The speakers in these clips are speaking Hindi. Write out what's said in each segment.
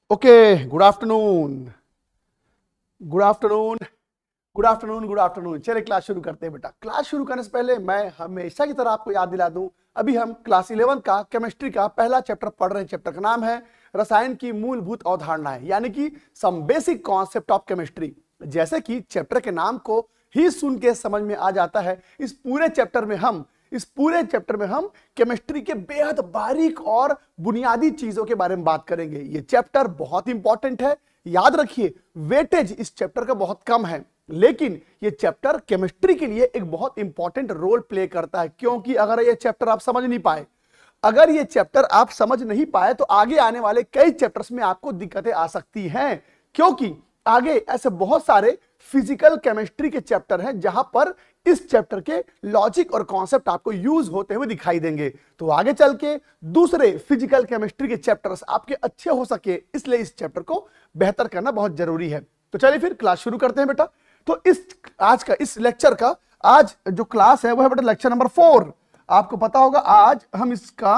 Okay, good afternoon, good afternoon, good afternoon, good afternoon. चलिए क्लास शुरू करते हैं बेटा। क्लास शुरू करने से पहले मैं हमेशा की तरह आपको याद दिला दूं, अभी हम क्लास 11 का केमिस्ट्री का पहला चैप्टर पढ़ रहे हैं। चैप्टर का नाम है रसायन की मूलभूत अवधारणाएं, यानी कि some basic concept of chemistry. जैसे कि चैप्टर के नाम को ही सुन के समझ में आ जाता है, इस पूरे चैप्टर में हम केमिस्ट्री के बेहद बारीक और बुनियादी चीजों के बारे में बात करेंगे। ये चैप्टर बहुत इंपॉर्टेंट है, याद रखिए। वेटेज इस चैप्टर का बहुत कम है, लेकिन ये चैप्टर केमिस्ट्री के लिए एक बहुत इंपॉर्टेंट रोल प्ले करता है। क्योंकि अगर ये चैप्टर आप समझ नहीं पाए तो आगे आने वाले कई चैप्टर्स में आपको दिक्कतें आ सकती हैं। क्योंकि आगे ऐसे बहुत सारे फिजिकल केमिस्ट्री के चैप्टर हैं जहां पर इस चैप्टर के लॉजिक और कॉन्सेप्ट आपको यूज होते हुए दिखाई देंगे। तो आगे चल के दूसरे फिजिकल केमिस्ट्री के चैप्टर्स आपके अच्छे हो सके, इसलिए इस चैप्टर को बेहतर करना बहुत जरूरी है। तो चलिए फिर क्लास शुरू करते हैं बेटा। तो इस लेक्चर का आज जो क्लास है वो है बेटा लेक्चर नंबर 4। आपको पता होगा आज हम इसका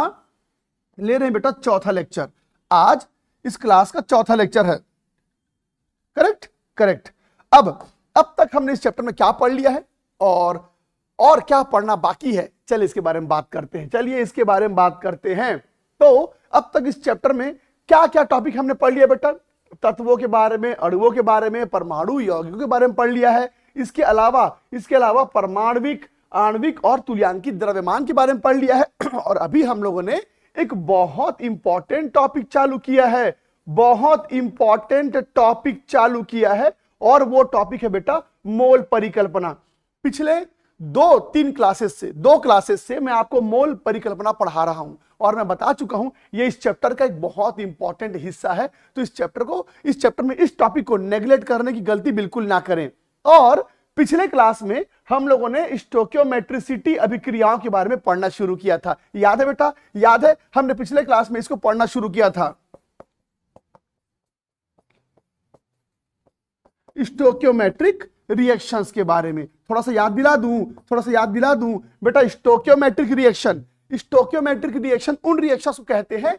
ले रहे हैं बेटा चौथा लेक्चर। आज इस क्लास का चौथा लेक्चर है, करेक्ट। अब तक हमने इस चैप्टर में क्या पढ़ लिया है और क्या पढ़ना बाकी है, चलिए इसके बारे में बात करते हैं। तो अब तक इस चैप्टर में क्या क्या टॉपिक हमने पढ़ लिया बेटा? तत्वों के बारे में, अणुओं के बारे में, परमाणु यौगिकों के बारे में पढ़ लिया है। इसके अलावा परमाणविक, आणविक और तुल्यांकित द्रव्यमान के बारे में पढ़ लिया है। और अभी हम लोगों ने एक बहुत इंपॉर्टेंट टॉपिक चालू किया है और वो टॉपिक है बेटा मोल परिकल्पना। पिछले दो क्लासेस से मैं आपको मोल परिकल्पना पढ़ा रहा हूं और मैं बता चुका हूं ये इस चैप्टर का एक बहुत इंपॉर्टेंट हिस्सा है। तो इस चैप्टर में इस टॉपिक को नेग्लेक्ट करने की गलती बिल्कुल ना करें। और पिछले क्लास में हम लोगों ने स्टोइकियोमेट्रिसिटी अभिक्रियाओं के बारे में पढ़ना शुरू किया था। याद है बेटा? याद है, हमने पिछले क्लास में इसको पढ़ना शुरू किया था। स्टोइकियोमेट्रिक रिएक्शंस के बारे में थोड़ा सा याद दिला दूं बेटा। स्टोइकियोमेट्रिक रिएक्शन उन रिएक्शंस को कहते हैं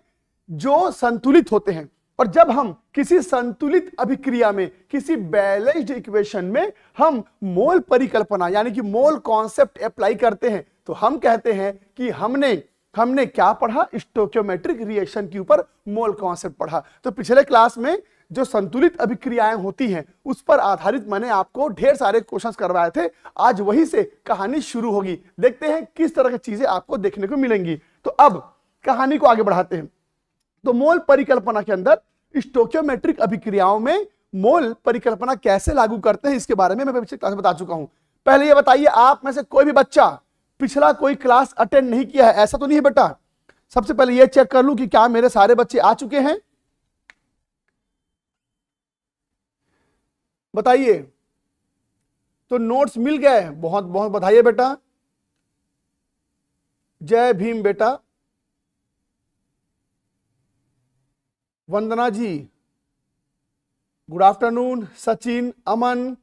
जो संतुलित होते हैं। और जब हम किसी संतुलित अभिक्रिया में, किसी बैलेंस्ड इक्वेशन में हम मोल परिकल्पना यानी कि मोल कॉन्सेप्ट अप्लाई करते हैं तो हम कहते हैं कि हमने क्या पढ़ा? स्टोइकियोमेट्रिक रिएक्शन के ऊपर मोल कॉन्सेप्ट पढ़ा। तो पिछले क्लास में जो संतुलित अभिक्रियाएं होती हैं उस पर आधारित मैंने आपको ढेर सारे क्वेश्चंस करवाए थे। आज वही से कहानी शुरू होगी। देखते हैं किस तरह की चीजें आपको देखने को मिलेंगी। तो अब कहानी को आगे बढ़ाते हैं। तो मोल परिकल्पना के अंदर स्टोइकियोमेट्रिक अभिक्रियाओं में मोल परिकल्पना कैसे लागू करते हैं इसके बारे में मैं पिछले क्लास में बता चुका हूं। पहले ये बताइए, आप में से कोई भी बच्चा पिछला कोई क्लास अटेंड नहीं किया है ऐसा तो नहीं है बेटा? सबसे पहले ये चेक कर लूं कि क्या मेरे सारे बच्चे आ चुके हैं। बताइए। तो नोट्स मिल गए, बहुत बहुत बधाई बेटा। जय भीम बेटा। वंदना जी, गुड आफ्टरनून। सचिन, अमन,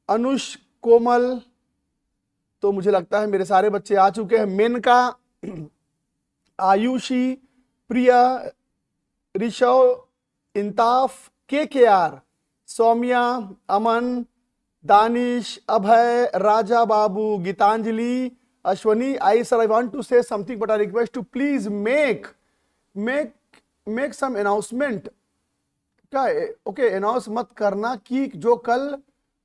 अनुष, कोमल, तो मुझे लगता है मेरे सारे बच्चे आ चुके हैं। Menka, Ayushi, Priya, Rishav, Intaf, KKR, Saumya, Aman, Danish, Abhay, Raja Babu, Geetanjali, Ashwani. I sir, I want to say something but I request to please make some announcement. क्या? ओके, अनाउंस मत करना कि जो कल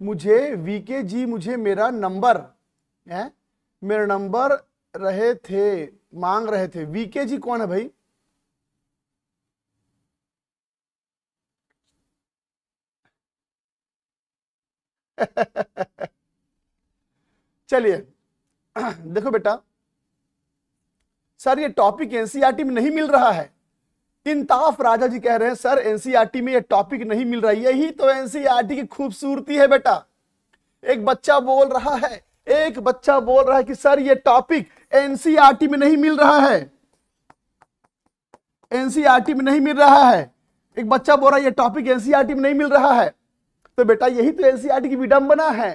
मुझे वीके जी मेरा नंबर मांग रहे थे। वीके जी कौन है भाई? चलिए देखो बेटा, सर ये टॉपिक एनसीईआरटी में नहीं मिल रहा है। इंताफ राजा जी कह रहे हैं सर एनसीईआरटी में ये टॉपिक नहीं मिल रहा है। यही तो एनसीईआरटी की खूबसूरती है बेटा। एक बच्चा बोल रहा है कि सर ये टॉपिक एनसीईआरटी में नहीं मिल रहा है। एक बच्चा बोल रहा है ये टॉपिक एनसीईआरटी में नहीं मिल रहा है। तो बेटा यही तो एनसीईआरटी की विडंबना है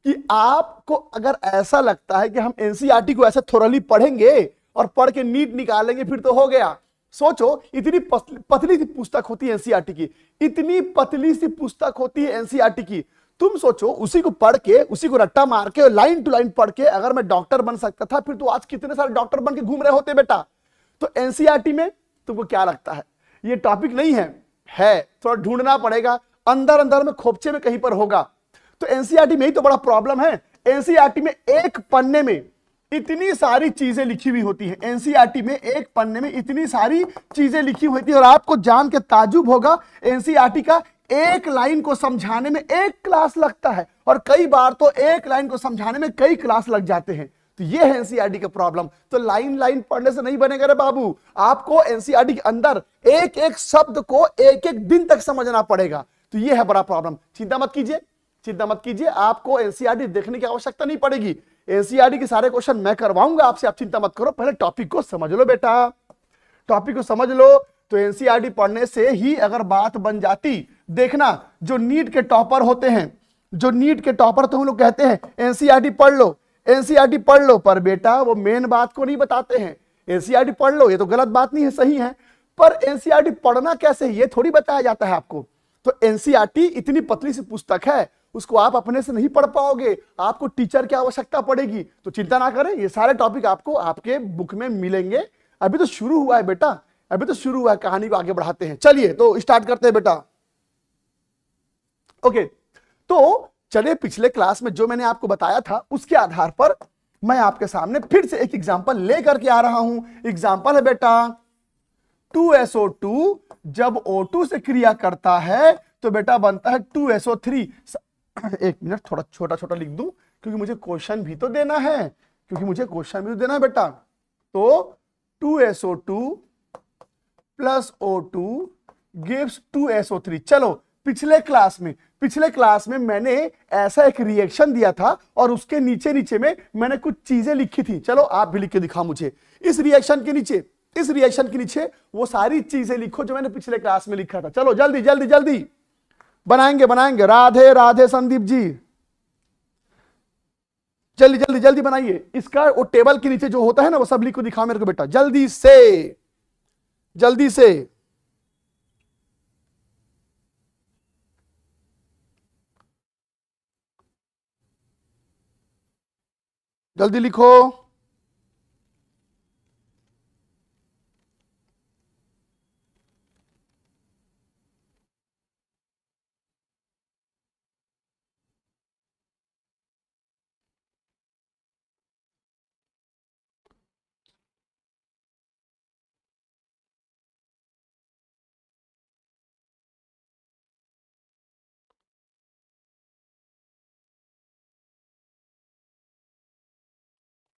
कि आपको अगर ऐसा लगता है कि हम एनसीईआरटी को ऐसे थोरली पढ़ेंगे और पढ़ के नीट निकालेंगे फिर तो हो गया, सोचो, इतनी पतली सी पुस्तक होती है एनसीईआरटी की, इतनी पतली सी पुस्तक होती है एनसीईआरटी की। तुम सोचो, उसी को पढ़ के, उसी को रट्टा मार के, लाइन टू लाइन पढ़ के अगर मैं डॉक्टर बन सकता था, फिर तो आज कितने सारे डॉक्टर बन के घूम रहे होते बेटा। तो एनसीईआरटी में तुमको क्या लगता है, ये टॉपिक नहीं है थोड़ा ढूंढना पड़ेगा, अंदर अंदर में खोपचे में कहीं पर होगा। तो एनसीईआरटी में ही तो बड़ा प्रॉब्लम है। एनसीईआरटी में एक पन्ने में इतनी सारी चीजें लिखी हुई होती हैं, एनसीईआरटी में एक पन्ने में इतनी सारी चीजें लिखी हुई होती है, और आपको जान के ताजुब होगा, एनसीईआरटी का एक लाइन को समझाने में एक क्लास लगता है, और कई बार तो एक लाइन को समझाने में कई क्लास लग जाते हैं। तो ये है एनसीईआरटी का प्रॉब्लम। तो लाइन लाइन पढ़ने से नहीं बनेगा रे बाबू, आपको एनसीईआरटी के अंदर एक एक शब्द को एक एक दिन तक समझना पड़ेगा। तो ये है बड़ा प्रॉब्लम। चिंता मत कीजिए, चिंता मत कीजिए, आपको एनसीईआरटी देखने की आवश्यकता नहीं पड़ेगी। एनसीईआरटी के सारे क्वेश्चन मैं करवाऊंगा आपसे, आप चिंता मत करो। पहले टॉपिक को समझ लो बेटा, टॉपिक को समझ लो। तो एनसीईआरटी पढ़ने से ही अगर बात बन जाती, देखना जो नीट के टॉपर होते हैं, जो नीट के टॉपर, तो हम लोग कहते हैं एनसीईआरटी पढ़ लो, एनसीईआरटी पढ़ लो, पर बेटा वो मेन बात को नहीं बताते हैं। एनसीईआरटी पढ़ लो, ये तो गलत बात नहीं है, सही है, पर एनसीईआरटी पढ़ना कैसे ये थोड़ी बताया जाता है आपको। तो एनसीईआरटी इतनी पतली सी पुस्तक है, उसको आप अपने से नहीं पढ़ पाओगे, आपको टीचर की आवश्यकता पड़ेगी। तो चिंता ना करें, ये सारे टॉपिक आपको आपके बुक में मिलेंगे। अभी तो शुरू हुआ है बेटा, अभी तो शुरू हुआ है, कहानी को आगे बढ़ाते हैं। चलिए तो स्टार्ट करते हैं बेटा। ओके, तो चलिए पिछले क्लास में जो मैंने आपको बताया था उसके आधार पर मैं आपके सामने फिर से एक एग्जांपल लेकर के आ रहा हूं। एग्जांपल है बेटा 2SO2 जब O2 से क्रिया करता है तो बेटा बनता है 2SO3। एक मिनट, थोड़ा छोटा छोटा लिख दूं क्योंकि मुझे क्वेश्चन भी तो देना है, बेटा। तो 2SO2 plus O2 gives 2SO3। चलो पिछले क्लास में मैंने ऐसा एक रिएक्शन दिया था और उसके नीचे नीचे में मैंने कुछ चीजें लिखी थी। चलो आप भी लिख के दिखाओ मुझे। इस रिएक्शन के नीचे वो सारी चीजें लिखो जो मैंने पिछले क्लास में लिखा था। चलो जल्दी जल्दी जल्दी बनाएंगे। राधे राधे संदीप जी, जल्दी जल्दी जल्दी बनाइए। इसका वो टेबल के नीचे जो होता है ना वो सब लिखो, दिखाओ मेरे को बेटा, जल्दी से जल्दी लिखो।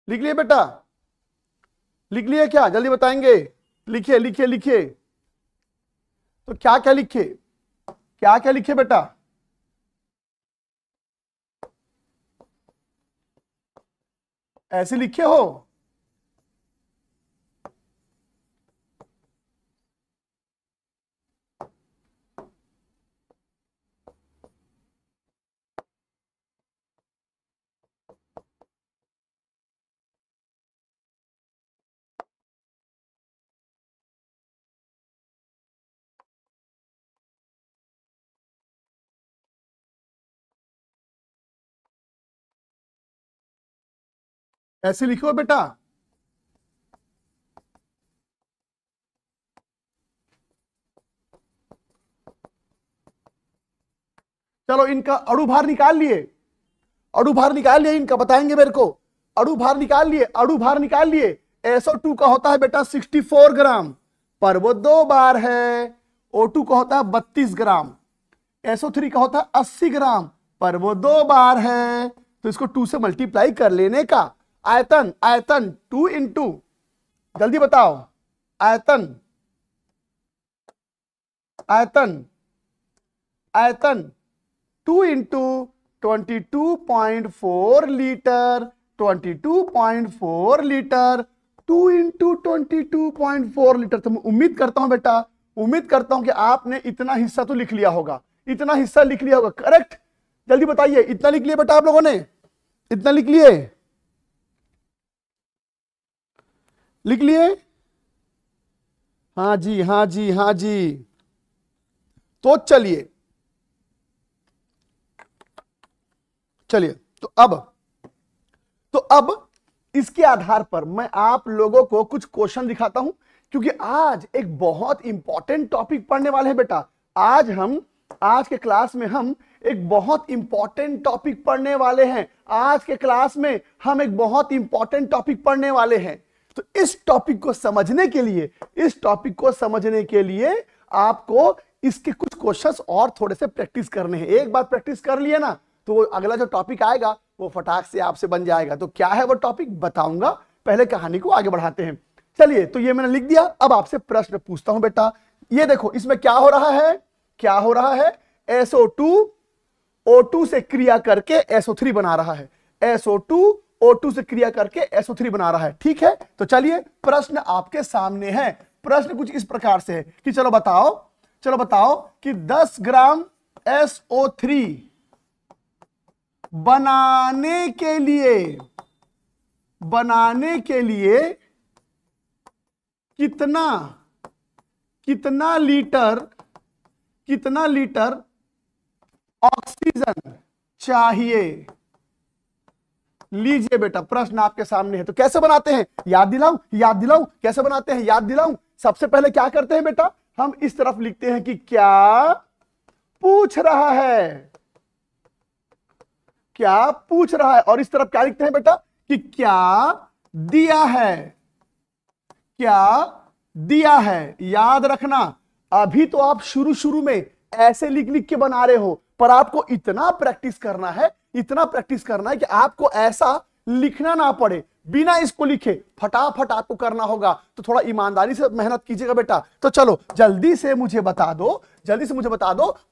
लिख लिए बेटा, लिख लिए क्या? जल्दी बताएंगे। लिखिए। तो क्या क्या लिखे बेटा? ऐसे लिखे हो? ऐसे लिखो बेटा। चलो इनका अणु भार निकाल लिए, इनका बताएंगे मेरे को। अणु भार निकाल लिए। SO2 का होता है बेटा 64 ग्राम, पर वो 2 बार है। O2 का होता है 32 ग्राम। SO3 का होता है 80 ग्राम, पर वो 2 बार है। तो इसको 2 से मल्टीप्लाई कर लेने का। आयतन 2 इंटू, जल्दी बताओ, आयतन 2 into 22.4 litre, 22.4 litre, 2 into 22.4 litre. तो मैं उम्मीद करता हूं बेटा, कि आपने इतना हिस्सा तो लिख लिया होगा, करेक्ट? जल्दी बताइए, इतना लिख लिया बेटा आप लोगों ने? इतना लिख लिए? हाँ जी, हाँ जी, हाँ जी। तो चलिए चलिए, तो अब इसके आधार पर मैं आप लोगों को कुछ क्वेश्चन दिखाता हूं, क्योंकि आज एक बहुत इंपॉर्टेंट टॉपिक पढ़ने वाले हैं बेटा। आज के क्लास में हम एक बहुत इंपॉर्टेंट टॉपिक पढ़ने वाले हैं। आज के क्लास में हम एक बहुत इंपॉर्टेंट टॉपिक पढ़ने वाले हैं। तो इस टॉपिक को समझने के लिए आपको इसके कुछ क्वेश्चंस और थोड़े से प्रैक्टिस करने हैं। एक बार प्रैक्टिस कर लिए ना, तो वो अगला जो टॉपिक आएगा वो फटाक से आपसे बन जाएगा। तो क्या है वो टॉपिक बताऊंगा, पहले कहानी को आगे बढ़ाते हैं। चलिए, तो ये मैंने लिख दिया। अब आपसे प्रश्न पूछता हूं बेटा। ये देखो, इसमें क्या हो रहा है, SO2 O2 से क्रिया करके SO3 बना रहा है। SO2 O2 से क्रिया करके SO3 बना रहा है। ठीक है, तो चलिए प्रश्न आपके सामने है। प्रश्न कुछ इस प्रकार से है कि चलो बताओ कि 10 ग्राम SO3 बनाने के लिए कितना लीटर ऑक्सीजन चाहिए। लीजिए बेटा, प्रश्न आपके सामने है। तो कैसे बनाते हैं, याद दिलाऊं कैसे बनाते हैं, याद दिलाऊं। सबसे पहले क्या करते हैं बेटा, हम इस तरफ लिखते हैं कि क्या पूछ रहा है, और इस तरफ क्या लिखते हैं बेटा कि क्या दिया है। याद रखना, अभी तो आप शुरू में ऐसे लिख के बना रहे हो, पर आपको इतना प्रैक्टिस करना है कि आपको ऐसा लिखना ना पड़े। बिना इसको लिखे फटाफट आपको करना होगा। तो थोड़ा ईमानदारी से मेहनत कीजिएगा बेटा। तो चलो जल्दी से मुझे बता दो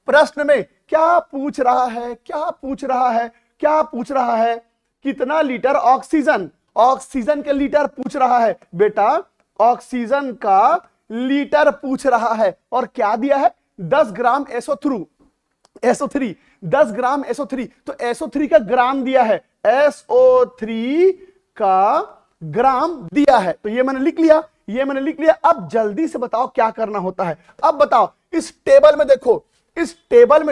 प्रश्न में क्या पूछ रहा है। कितना लीटर ऑक्सीजन के लीटर पूछ रहा है बेटा, ऑक्सीजन का लीटर पूछ रहा है। और क्या दिया है, 10 ग्राम SO3, 10 ग्राम SO3। तो SO3 का ग्राम दिया है, SO3 का ग्राम दिया है। तो ये मैंने लिख लिया। अब जल्दी से बताओ क्या करना होता है। अब बताओ, इस टेबल में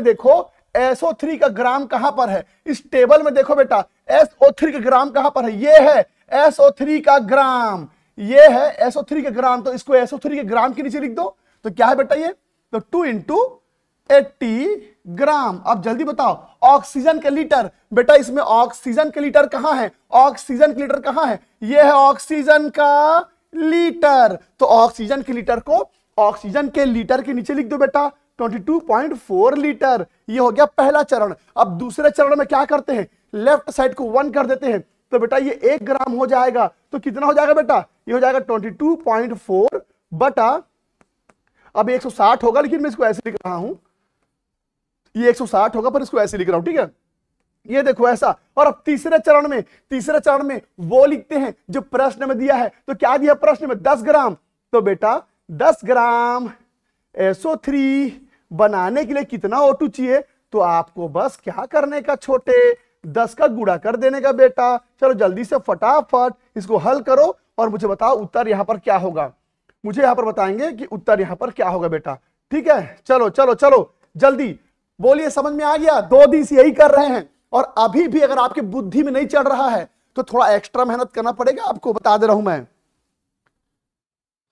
देखो SO3 का ग्राम कहां पर है। इस टेबल में देखो बेटा, SO3 का ग्राम कहां पर है। ये है SO3 का ग्राम, तो इसको SO3 के ग्राम के नीचे लिख दो। तो क्या है बेटा ये, तो 2 × 80 ग्राम। अब जल्दी बताओ, ऑक्सीजन के लीटर। बेटा इसमें ऑक्सीजन के लीटर कहां है, ये है ऑक्सीजन का लीटर। तो ऑक्सीजन के लीटर को ऑक्सीजन के लीटर के नीचे लिख दो बेटा, 22.4 लीटर। ये हो गया पहला चरण। अब दूसरे चरण में क्या करते हैं, लेफ्ट साइड को 1 कर देते हैं। तो बेटा ये 1 ग्राम हो जाएगा। तो कितना हो जाएगा बेटा, ये हो जाएगा 22.4 बटा, अब 160 होगा, लेकिन मैं इसको ऐसे लिख रहा हूं, ये 160 होगा पर इसको ऐसे लिख रहा हूं। ठीक है, ये देखो ऐसा। और अब तीसरे चरण में वो लिखते हैं जो प्रश्न में दिया है। तो क्या दिया प्रश्न में, 10 ग्राम। तो बेटा 10 ग्राम SO3 बनाने के लिए कितना O2 चाहिए। तो आपको बस क्या करने का छोटे, 10 का गुणा कर देने का बेटा। चलो जल्दी से फटाफट इसको हल करो और मुझे बताओ उत्तर यहां पर क्या होगा। मुझे यहां पर बताएंगे कि उत्तर यहां पर क्या होगा बेटा। ठीक है, चलो जल्दी बोलिए, समझ में आ गया। 2 दिन से यही कर रहे हैं और अभी भी अगर आपके बुद्धि में नहीं चढ़ रहा है तो थोड़ा एक्स्ट्रा मेहनत करना पड़ेगा आपको, बता दे रहा हूं मैं।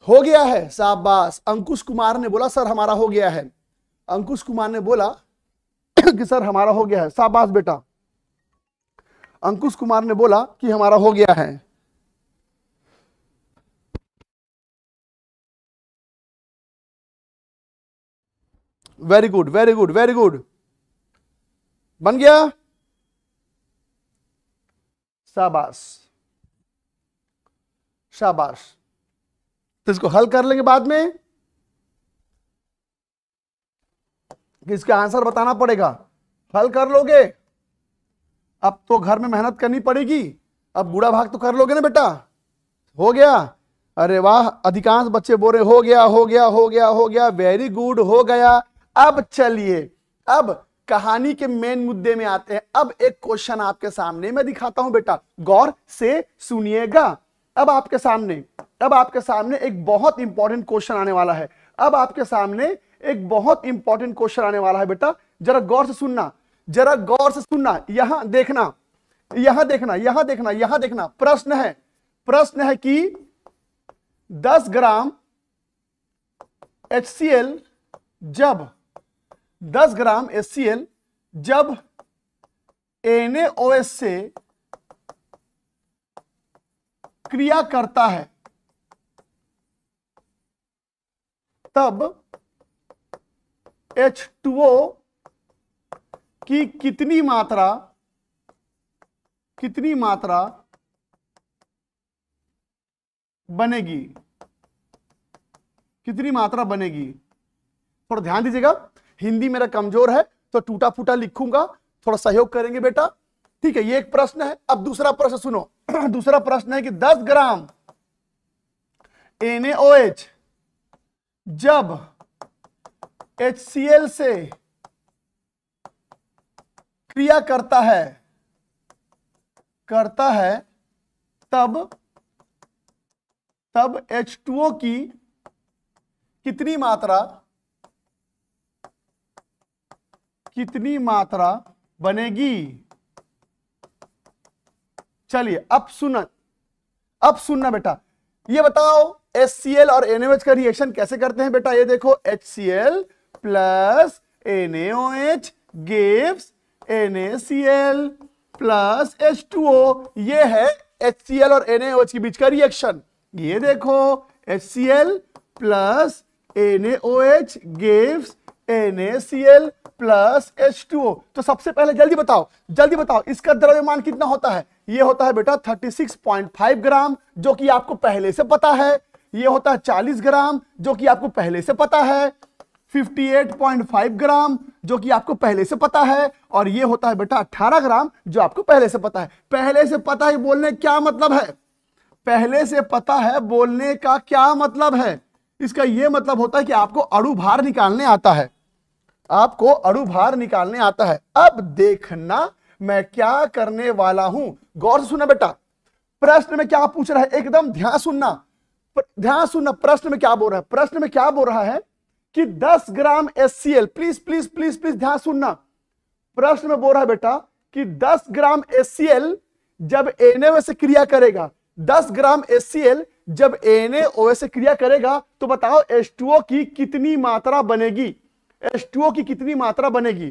हो गया है, शाबाश। अंकुश कुमार ने बोला सर हमारा हो गया है, अंकुश कुमार ने बोला कि सर हमारा हो गया है। शाबाश बेटा, अंकुश कुमार ने बोला कि हमारा हो गया है। वेरी गुड, बन गया, शाबाश। तो इसको हल कर लेंगे बाद में, कि इसका आंसर बताना पड़ेगा। हल कर लोगे, अब तो घर में मेहनत करनी पड़ेगी। अब गुड़ा भाग तो कर लोगे ना बेटा। हो गया, अरे वाह, अधिकांश बच्चे बोल रहे हो गया। वेरी गुड, हो गया। अब चलिए, अब कहानी के मेन मुद्दे में आते हैं। अब एक क्वेश्चन आपके सामने मैं दिखाता हूं बेटा, गौर से सुनिएगा। अब आपके सामने अब आपके सामने एक बहुत इंपॉर्टेंट क्वेश्चन आने वाला है। अब आपके सामने एक बहुत इंपॉर्टेंट क्वेश्चन आने वाला है बेटा, जरा गौर से सुनना, जरा गौर से सुनना। यहां देखना, यहां देखना, यहां देखना, यहां देखना। प्रश्न है कि 10 ग्राम HCl जब 10 ग्राम HCl जब NaOH से क्रिया करता है तब H2O की कितनी मात्रा बनेगी, कितनी मात्रा बनेगी। थोड़ा ध्यान दीजिएगा, हिंदी मेरा कमजोर है तो टूटा फूटा लिखूंगा, थोड़ा सहयोग करेंगे बेटा, ठीक है। ये एक प्रश्न है। अब दूसरा प्रश्न सुनो। दूसरा प्रश्न है कि 10 ग्राम NaOH जब HCl से क्रिया करता है तब H2O की कितनी मात्रा बनेगी। चलिए अब सुनना बेटा, ये बताओ HCl और NaOH का रिएक्शन कैसे करते हैं बेटा। ये देखो, HCl plus NaOH gives NaCl plus H2O। ये है HCl और NaOH के बीच का रिएक्शन। ये देखो, HCl plus NaOH gives NaCl plus H2O। तो सबसे पहले जल्दी बताओ इसका द्रव्यमान कितना होता है। ये होता है बेटा 36.5 ग्राम, जो कि आपको पहले से पता है। ये होता है 40 ग्राम, जो कि आपको पहले से पता है। 58.5 ग्राम, जो कि आपको पहले से पता है। और ये होता है बेटा 18 ग्राम, जो आपको पहले से पता है। पहले से पता है बोलने क्या मतलब है, पहले से पता है बोलने का क्या मतलब है। इसका यह मतलब होता है कि आपको अणु भार निकालने आता है, आपको अणु भार निकालने आता है। अब देखना मैं क्या करने वाला हूं, गौर से सुनना बेटा। प्रश्न में क्या पूछ रहा है, एकदम ध्यान सुनना, प्रश्न में क्या बोल रहा है। प्रश्न में क्या बोल रहा है कि 10 ग्राम HCl, please please please please ध्यान सुनना। प्रश्न में बोल रहा है बेटा कि 10 ग्राम HCl जब NaOH से क्रिया करेगा, 10 ग्राम HCl जब NaOH से क्रिया करेगा, तो बताओ H2O की कितनी मात्रा बनेगी। H2O की कितनी मात्रा बनेगी।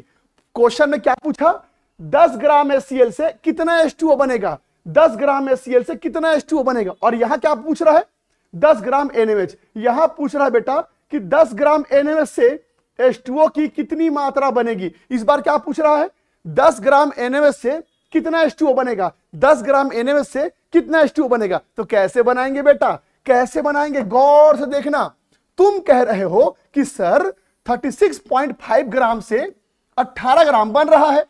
क्वेश्चन में क्या पूछा, 10 ग्राम HCl से कितना H2O बनेगा, 10 ग्राम HCl से कितना H2O बनेगा। और यहां क्या पूछ रहा है, 10 ग्राम NaOH। यहां पूछ रहा है बेटा कि 10 ग्राम NaOH से H2O की कितनी मात्रा बनेगी। इस बार क्या पूछ रहा है, 10 ग्राम NaOH से कितना H2O बनेगा, 10 ग्राम NaOH से कितना H2O बनेगा। तो कैसे बनाएंगे बेटा, कैसे बनाएंगे, गौर से देखना। तुम कह रहे हो कि सर 36.5 ग्राम से 18 ग्राम बन रहा है,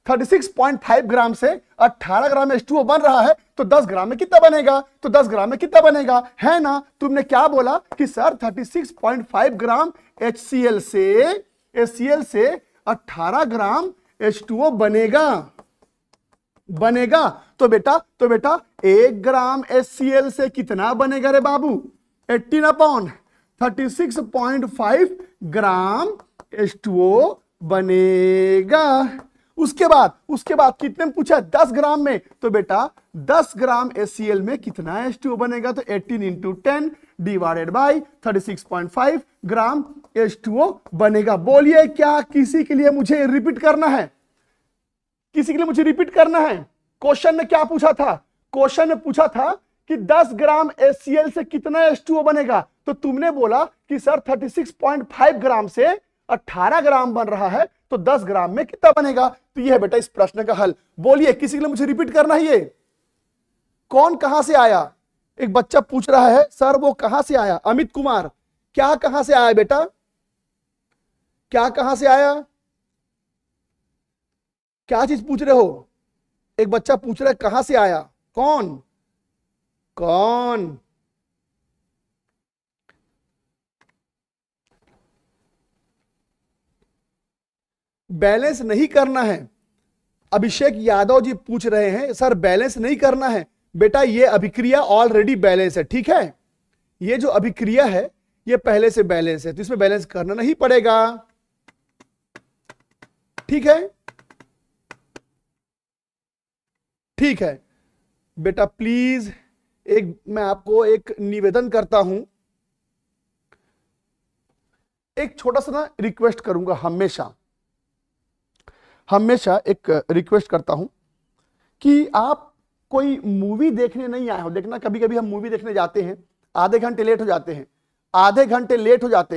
36.5 ग्राम से 18 ग्राम H2O बन रहा है, तो 10 ग्राम में कितना बनेगा, तो 10 ग्राम में कितना बनेगा, है ना। तुमने क्या बोला कि सर 36.5 ग्राम HCl से 18 ग्राम H2O बनेगा। तो बेटा 1 ग्राम HCl से कितना बनेगा रे बाबू, 18/36.5 ग्राम H2O बनेगा। उसके बाद कितने में पूछा, 10 ग्राम में। तो बेटा 10 ग्राम HCl में कितना H2O बनेगा, तो 18 × 10 डिवाइडेड बाई 36.5 ग्राम H2O बनेगा। बोलिए क्या किसी के लिए मुझे रिपीट करना है, किसी के लिए मुझे रिपीट करना है। क्वेश्चन में क्या पूछा था, क्वेश्चन में पूछा था कि 10 ग्राम HCl से कितना H2O बनेगा। तो तुमने बोला कि सर 36.5 ग्राम से 18 ग्राम बन रहा है, तो 10 ग्राम में कितना बनेगा। तो यह है बेटा इस प्रश्न का हल। बोलिए किसी के लिए मुझे रिपीट करना है। ये कौन कहां से आया, एक बच्चा पूछ रहा है सर वो कहां से आया, अमित कुमार, क्या कहां से आया बेटा, क्या कहां से आया, क्या चीज पूछ रहे हो। एक बच्चा पूछ रहा है कहां से आया, कौन बैलेंस नहीं करना है। अभिषेक यादव जी पूछ रहे हैं सर बैलेंस नहीं करना है। बेटा ये अभिक्रिया ऑलरेडी बैलेंस है, ठीक है, ये जो अभिक्रिया है ये पहले से बैलेंस है, तो इसमें बैलेंस करना नहीं पड़ेगा। ठीक है, ठीक है बेटा, प्लीज मैं आपको एक निवेदन करता हूं, एक छोटा सा ना रिक्वेस्ट करूंगा, हमेशा हमेशा एक रिक्वेस्ट करता हूं कि आप कोई मूवी देखने नहीं आए हो। देखना कभी कभी हम मूवी देखने जाते हैं, आधे घंटे लेट हो जाते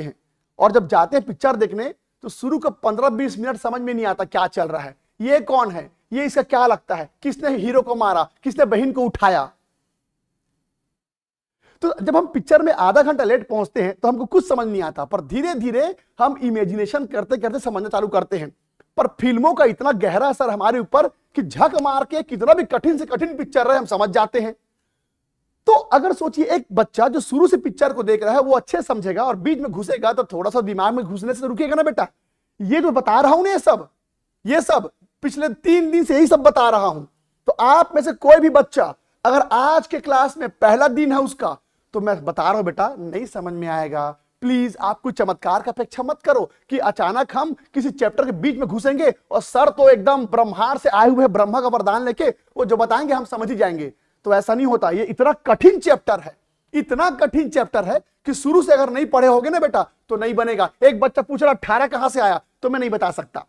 हैं, और जब जाते हैं पिक्चर देखने तो शुरू का 15-20 मिनट समझ में नहीं आता क्या चल रहा है, ये कौन है, ये इसका क्या लगता है, किसने हीरो को मारा, किसने बहन को उठाया। तो जब हम पिक्चर में आधा घंटा लेट पहुंचते हैं तो हमको कुछ समझ नहीं आता, पर धीरे धीरे हम इमेजिनेशन करते करते समझना चालू करते हैं। पर फिल्मों का इतना गहरा असर हमारे ऊपर कि झक मार के कितना भी कठिन से कठिन पिक्चर रहे हम समझ जाते हैं। तो अगर सोचिए एक बच्चा जो शुरू से पिक्चर को देख रहा है वो अच्छे समझेगा और बीच में घुसेगा तो थोड़ा सा दिमाग में घुसने से रुकेगा ना बेटा। ये जो बता रहा हूं ना, ये सब पिछले 3 दिन से यही सब बता रहा हूं। तो आप में से कोई भी बच्चा अगर आज के क्लास में पहला दिन है उसका, तो मैं बता रहा हूं बेटा नहीं समझ में आएगा। प्लीज आप कोई चमत्कार का अपेक्षा मत करो कि अचानक हम किसी चैप्टर के बीच में घुसेंगे और सर तो एकदम ब्रह्मांड से आए हुए ब्रह्मा का वरदान लेके वो जो बताएंगे हम समझ ही जाएंगे। तो ऐसा नहीं होता। ये इतना कठिन चैप्टर है, इतना कठिन चैप्टर है कि शुरू से अगर नहीं पढ़े होगे ना बेटा तो नहीं बनेगा। एक बच्चा पूछ रहा 18 कहां से आया, तो मैं नहीं बता सकता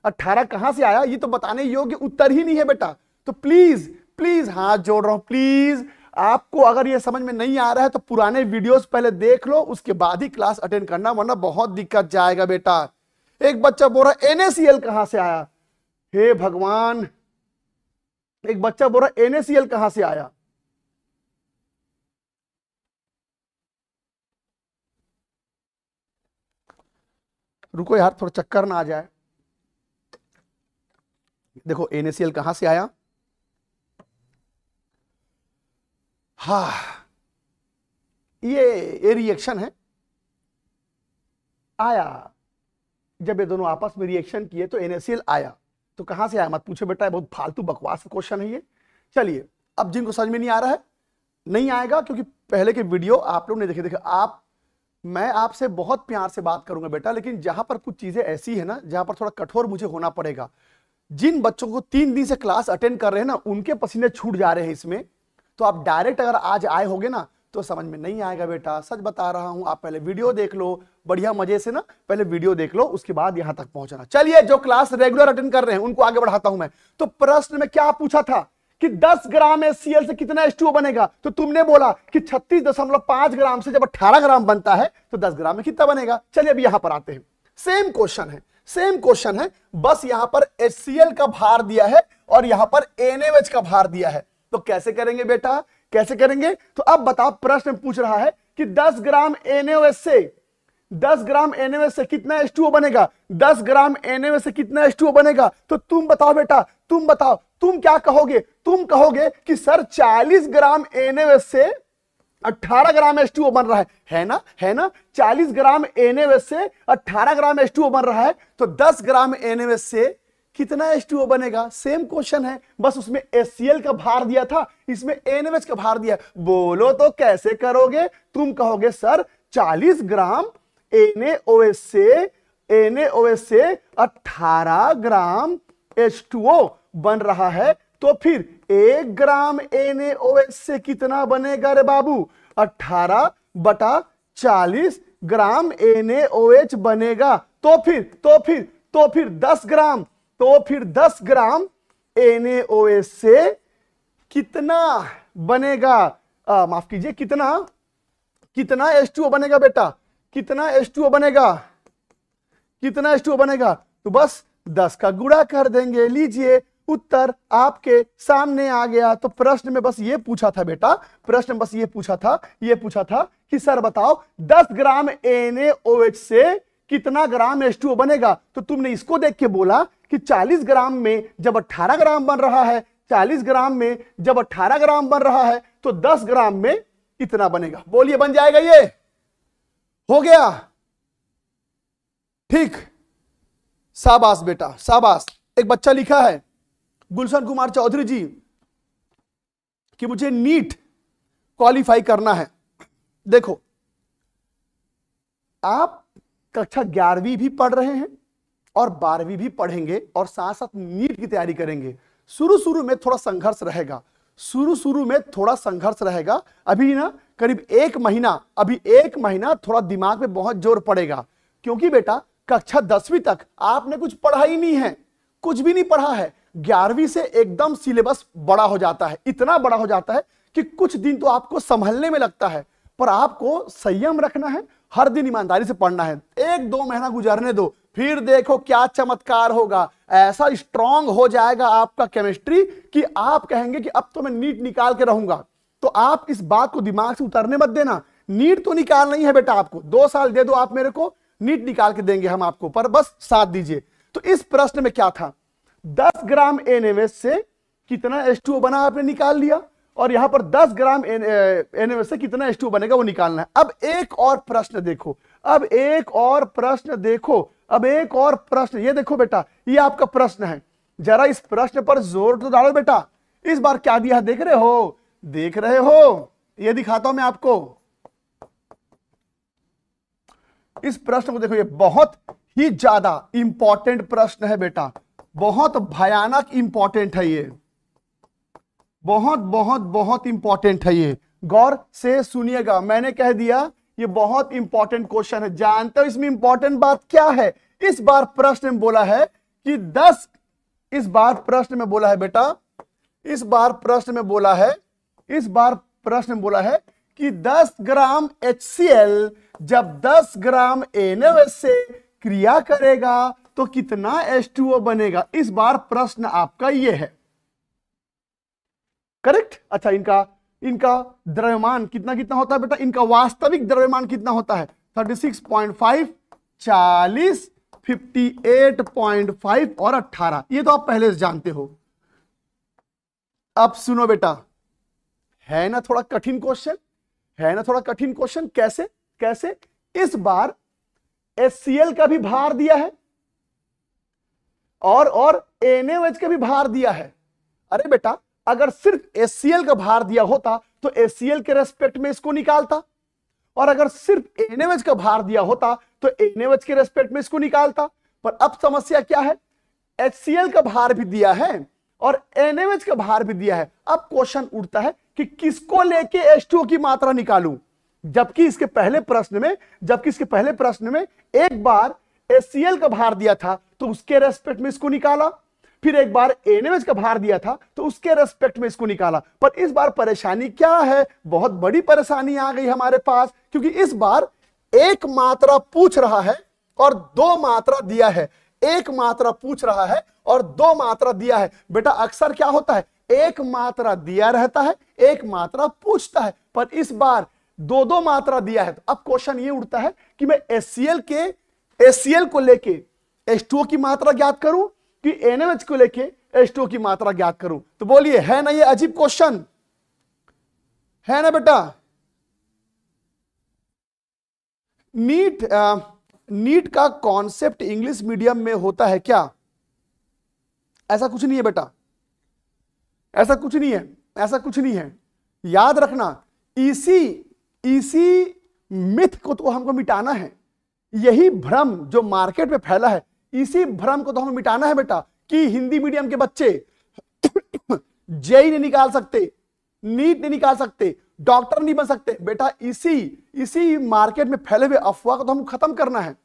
18 कहां से आया, ये तो बताने योग्य उत्तर ही नहीं है बेटा। तो प्लीज प्लीज हाथ जोड़ रहा हूं, प्लीज आपको अगर ये समझ में नहीं आ रहा है तो पुराने वीडियोस पहले देख लो, उसके बाद ही क्लास अटेंड करना, वरना बहुत दिक्कत जाएगा बेटा। एक बच्चा बोल रहा NaCl कहां से आया, हे भगवान। एक बच्चा बोल रहा NaCl कहां से आया। रुको यार, थोड़ा चक्कर ना आ जाए। देखो NaCl कहां से आया। हाँ, ये रिएक्शन है, आया। जब ये दोनों आपस में रिएक्शन किए तो NaCl आया। तो कहां से आया मत पूछो बेटा, बहुत फालतू बकवास क्वेश्चन है ये। चलिए, अब जिनको समझ में नहीं आ रहा है नहीं आएगा, क्योंकि पहले के वीडियो आप लोग ने देखे। मैं आपसे बहुत प्यार से बात करूंगा बेटा, लेकिन जहां पर कुछ चीजें ऐसी है ना जहां पर थोड़ा कठोर मुझे होना पड़ेगा। जिन बच्चों को 3 दिन से क्लास अटेंड कर रहे हैं ना, उनके पसीने छूट जा रहे हैं इसमें। तो आप डायरेक्ट अगर आज आए होगे ना तो समझ में नहीं आएगा बेटा, सच बता रहा हूं। आप पहले वीडियो देख लो बढ़िया मजे से ना, पहले वीडियो देख लो, उसके बाद यहां तक पहुंचना। चलिए, जो क्लास रेगुलर अटेंड कर रहे हैं उनको आगे बढ़ाता हूं मैं। तो प्रश्न में क्या पूछा था कि 10 ग्राम HCl से कितना H2O बनेगा। तो तुमने बोला कि 36.5 ग्राम से जब 18 ग्राम बनता है तो 10 ग्राम में कितना बनेगा। चलिए अब यहां पर आते हैं। सेम क्वेश्चन है, बस यहां पर HCl का भार दिया है और यहां पर NaOH का भार दिया है। तो कैसे करेंगे बेटा, कैसे करेंगे। तो अब बताओ, प्रश्न पूछ रहा है कि 10 ग्राम NaOH से कितना H2O बनेगा। 10 ग्राम NaOH से कितना H2O बनेगा। तो तुम बताओ बेटा, तुम बताओ, तुम क्या कहोगे। तुम कहोगे कि सर 40 ग्राम NaOH से 18 ग्राम H2O बन रहा है ना, 40 ग्राम NaOH से 18 ग्राम H2O बन रहा है। तो 10 ग्राम NaOH से कितना H2O बनेगा। सेम क्वेश्चन है, बस उसमें HCl का भार दिया था, इसमें NaOH का भार दिया। बोलो तो कैसे करोगे। तुम कहोगे सर 40 ग्राम NaOH से 18 ग्राम H2O बन रहा है, तो फिर 1 ग्राम NaOH से कितना बनेगा रे बाबू। 18/40 ग्राम NaOH बनेगा। तो फिर 10 ग्राम NaOH से कितना बनेगा। माफ कीजिए, कितना H2O बनेगा बेटा, कितना H2O बनेगा। तो बस 10 का गुणा कर देंगे। लीजिए, उत्तर आपके सामने आ गया। तो प्रश्न में बस ये पूछा था बेटा, प्रश्न में बस ये पूछा था कि सर बताओ 10 ग्राम NaOH से कितना ग्राम H2O बनेगा। तो तुमने इसको देख के बोला कि 40 ग्राम में जब 18 ग्राम बन रहा है, 40 ग्राम में जब 18 ग्राम बन रहा है तो 10 ग्राम में इतना बनेगा। बोलिए, बन जाएगा ये। हो गया, ठीक, शाबाश बेटा, शाबाश। एक बच्चा लिखा है, गुलशन कुमार चौधरी जी, कि मुझे नीट क्वालिफाई करना है। देखो, आप कक्षा 11वीं भी पढ़ रहे हैं और 12वीं भी पढ़ेंगे और साथ साथ नीट की तैयारी करेंगे। शुरू शुरू में थोड़ा संघर्ष रहेगा, शुरू में थोड़ा संघर्ष रहेगा। अभी ना करीब एक महीना थोड़ा दिमाग में बहुत जोर पड़ेगा, क्योंकि बेटा कक्षा 10वीं तक आपने कुछ पढ़ा ही नहीं है, कुछ भी नहीं पढ़ा है। 11वीं से एकदम सिलेबस बड़ा हो जाता है, इतना बड़ा हो जाता है कि कुछ दिन तो आपको संभलने में लगता है, पर आपको संयम रखना है, हर दिन ईमानदारी से पढ़ना है। 1-2 महीना गुजरने दो, फिर देखो क्या चमत्कार होगा। ऐसा स्ट्रांग हो जाएगा आपका केमिस्ट्री कि आप कहेंगे कि अब तो मैं नीट निकाल के रहूंगा। तो आप इस बात को दिमाग से उतारने मत देना। नीट तो निकाल नहीं है बेटा, आपको 2 साल दे दो आप मेरे को, नीट निकाल के देंगे हम आपको, पर बस साथ दीजिए। तो इस प्रश्न में क्या था, 10 ग्राम NaOH से कितना H2O बना आपने निकाल लिया, और यहां पर 10 ग्राम NaOH से कितना H2O बनेगा वो निकालना है। अब एक और प्रश्न देखो, ये देखो बेटा, ये आपका प्रश्न है। जरा इस प्रश्न पर जोर तो डालो बेटा। इस बार क्या दिया, देख रहे हो, ये दिखाता हूं मैं आपको। इस प्रश्न को देखो, ये बहुत ही ज्यादा इंपॉर्टेंट प्रश्न है बेटा, बहुत भयानक इंपॉर्टेंट है ये, बहुत इंपॉर्टेंट है ये। गौर से सुनिएगा, मैंने कह दिया ये बहुत इंपॉर्टेंट क्वेश्चन है। जानते हो इसमें इंपॉर्टेंट बात क्या है? इस बार प्रश्न में बोला है कि 10, इस बार प्रश्न में बोला है कि 10 ग्राम HCl जब 10 ग्राम NaOH से क्रिया करेगा तो कितना H2O बनेगा। इस बार प्रश्न आपका ये है, करेक्ट। अच्छा, इनका द्रव्यमान कितना होता है बेटा, इनका वास्तविक द्रव्यमान कितना होता है, 36.5, 40, 58.5 और 18। ये तो आप पहले से जानते हो। अब सुनो बेटा, है ना थोड़ा कठिन क्वेश्चन, कैसे इस बार HCl का भी भार दिया है और NaOH का भी भार दिया है। अरे बेटा, अगर सिर्फ HCl का भार दिया होता तो HCl के रेस्पेक्ट में इसको निकालता, और अगर सिर्फ NaOH का भार दिया होता तो NaOH के रेस्पेक्ट में इसको निकालता। पर अब समस्या क्या है, HCl का भार भी दिया है और NaOH का भार भी दिया है। अब क्वेश्चन उठता है कि किसको लेके H2O की मात्रा निकालूं, जबकि इसके पहले प्रश्न में एक बार HCl का भार दिया था तो उसके रेस्पेक्ट में इसको निकाला, फिर एक बार NaOH का भार दिया था तो उसके रेस्पेक्ट में इसको निकाला। पर इस बार परेशानी क्या है, बहुत बड़ी परेशानी आ गई हमारे पास, क्योंकि इस बार एक मात्रा पूछ रहा है और 2 मात्रा दिया है। एक मात्रा पूछ रहा है और 2 मात्रा दिया है। बेटा अक्सर क्या होता है, एक मात्रा दिया रहता है, एक मात्रा पूछता है, पर इस बार 2 मात्रा दिया है। तो अब क्वेश्चन ये उठता है कि मैं HCl को लेके H2O की मात्रा ज्ञात करूं कि NaOH को लेके H2O की मात्रा ज्ञात करूं। तो बोलिए, है ना ये अजीब क्वेश्चन, है ना बेटा। नीट का कॉन्सेप्ट इंग्लिश मीडियम में होता है क्या? ऐसा कुछ नहीं है बेटा, ऐसा कुछ नहीं है। याद रखना, इसी मिथ को तो हमको मिटाना है। यही भ्रम जो मार्केट में फैला है, इसी भ्रम को तो हमें मिटाना है बेटा, कि हिंदी मीडियम के बच्चे जेई नहीं निकाल सकते, नीट नहीं निकाल सकते, डॉक्टर नहीं बन सकते। बेटा इसी मार्केट में फैले हुए अफवाह को तो हमको खत्म करना है।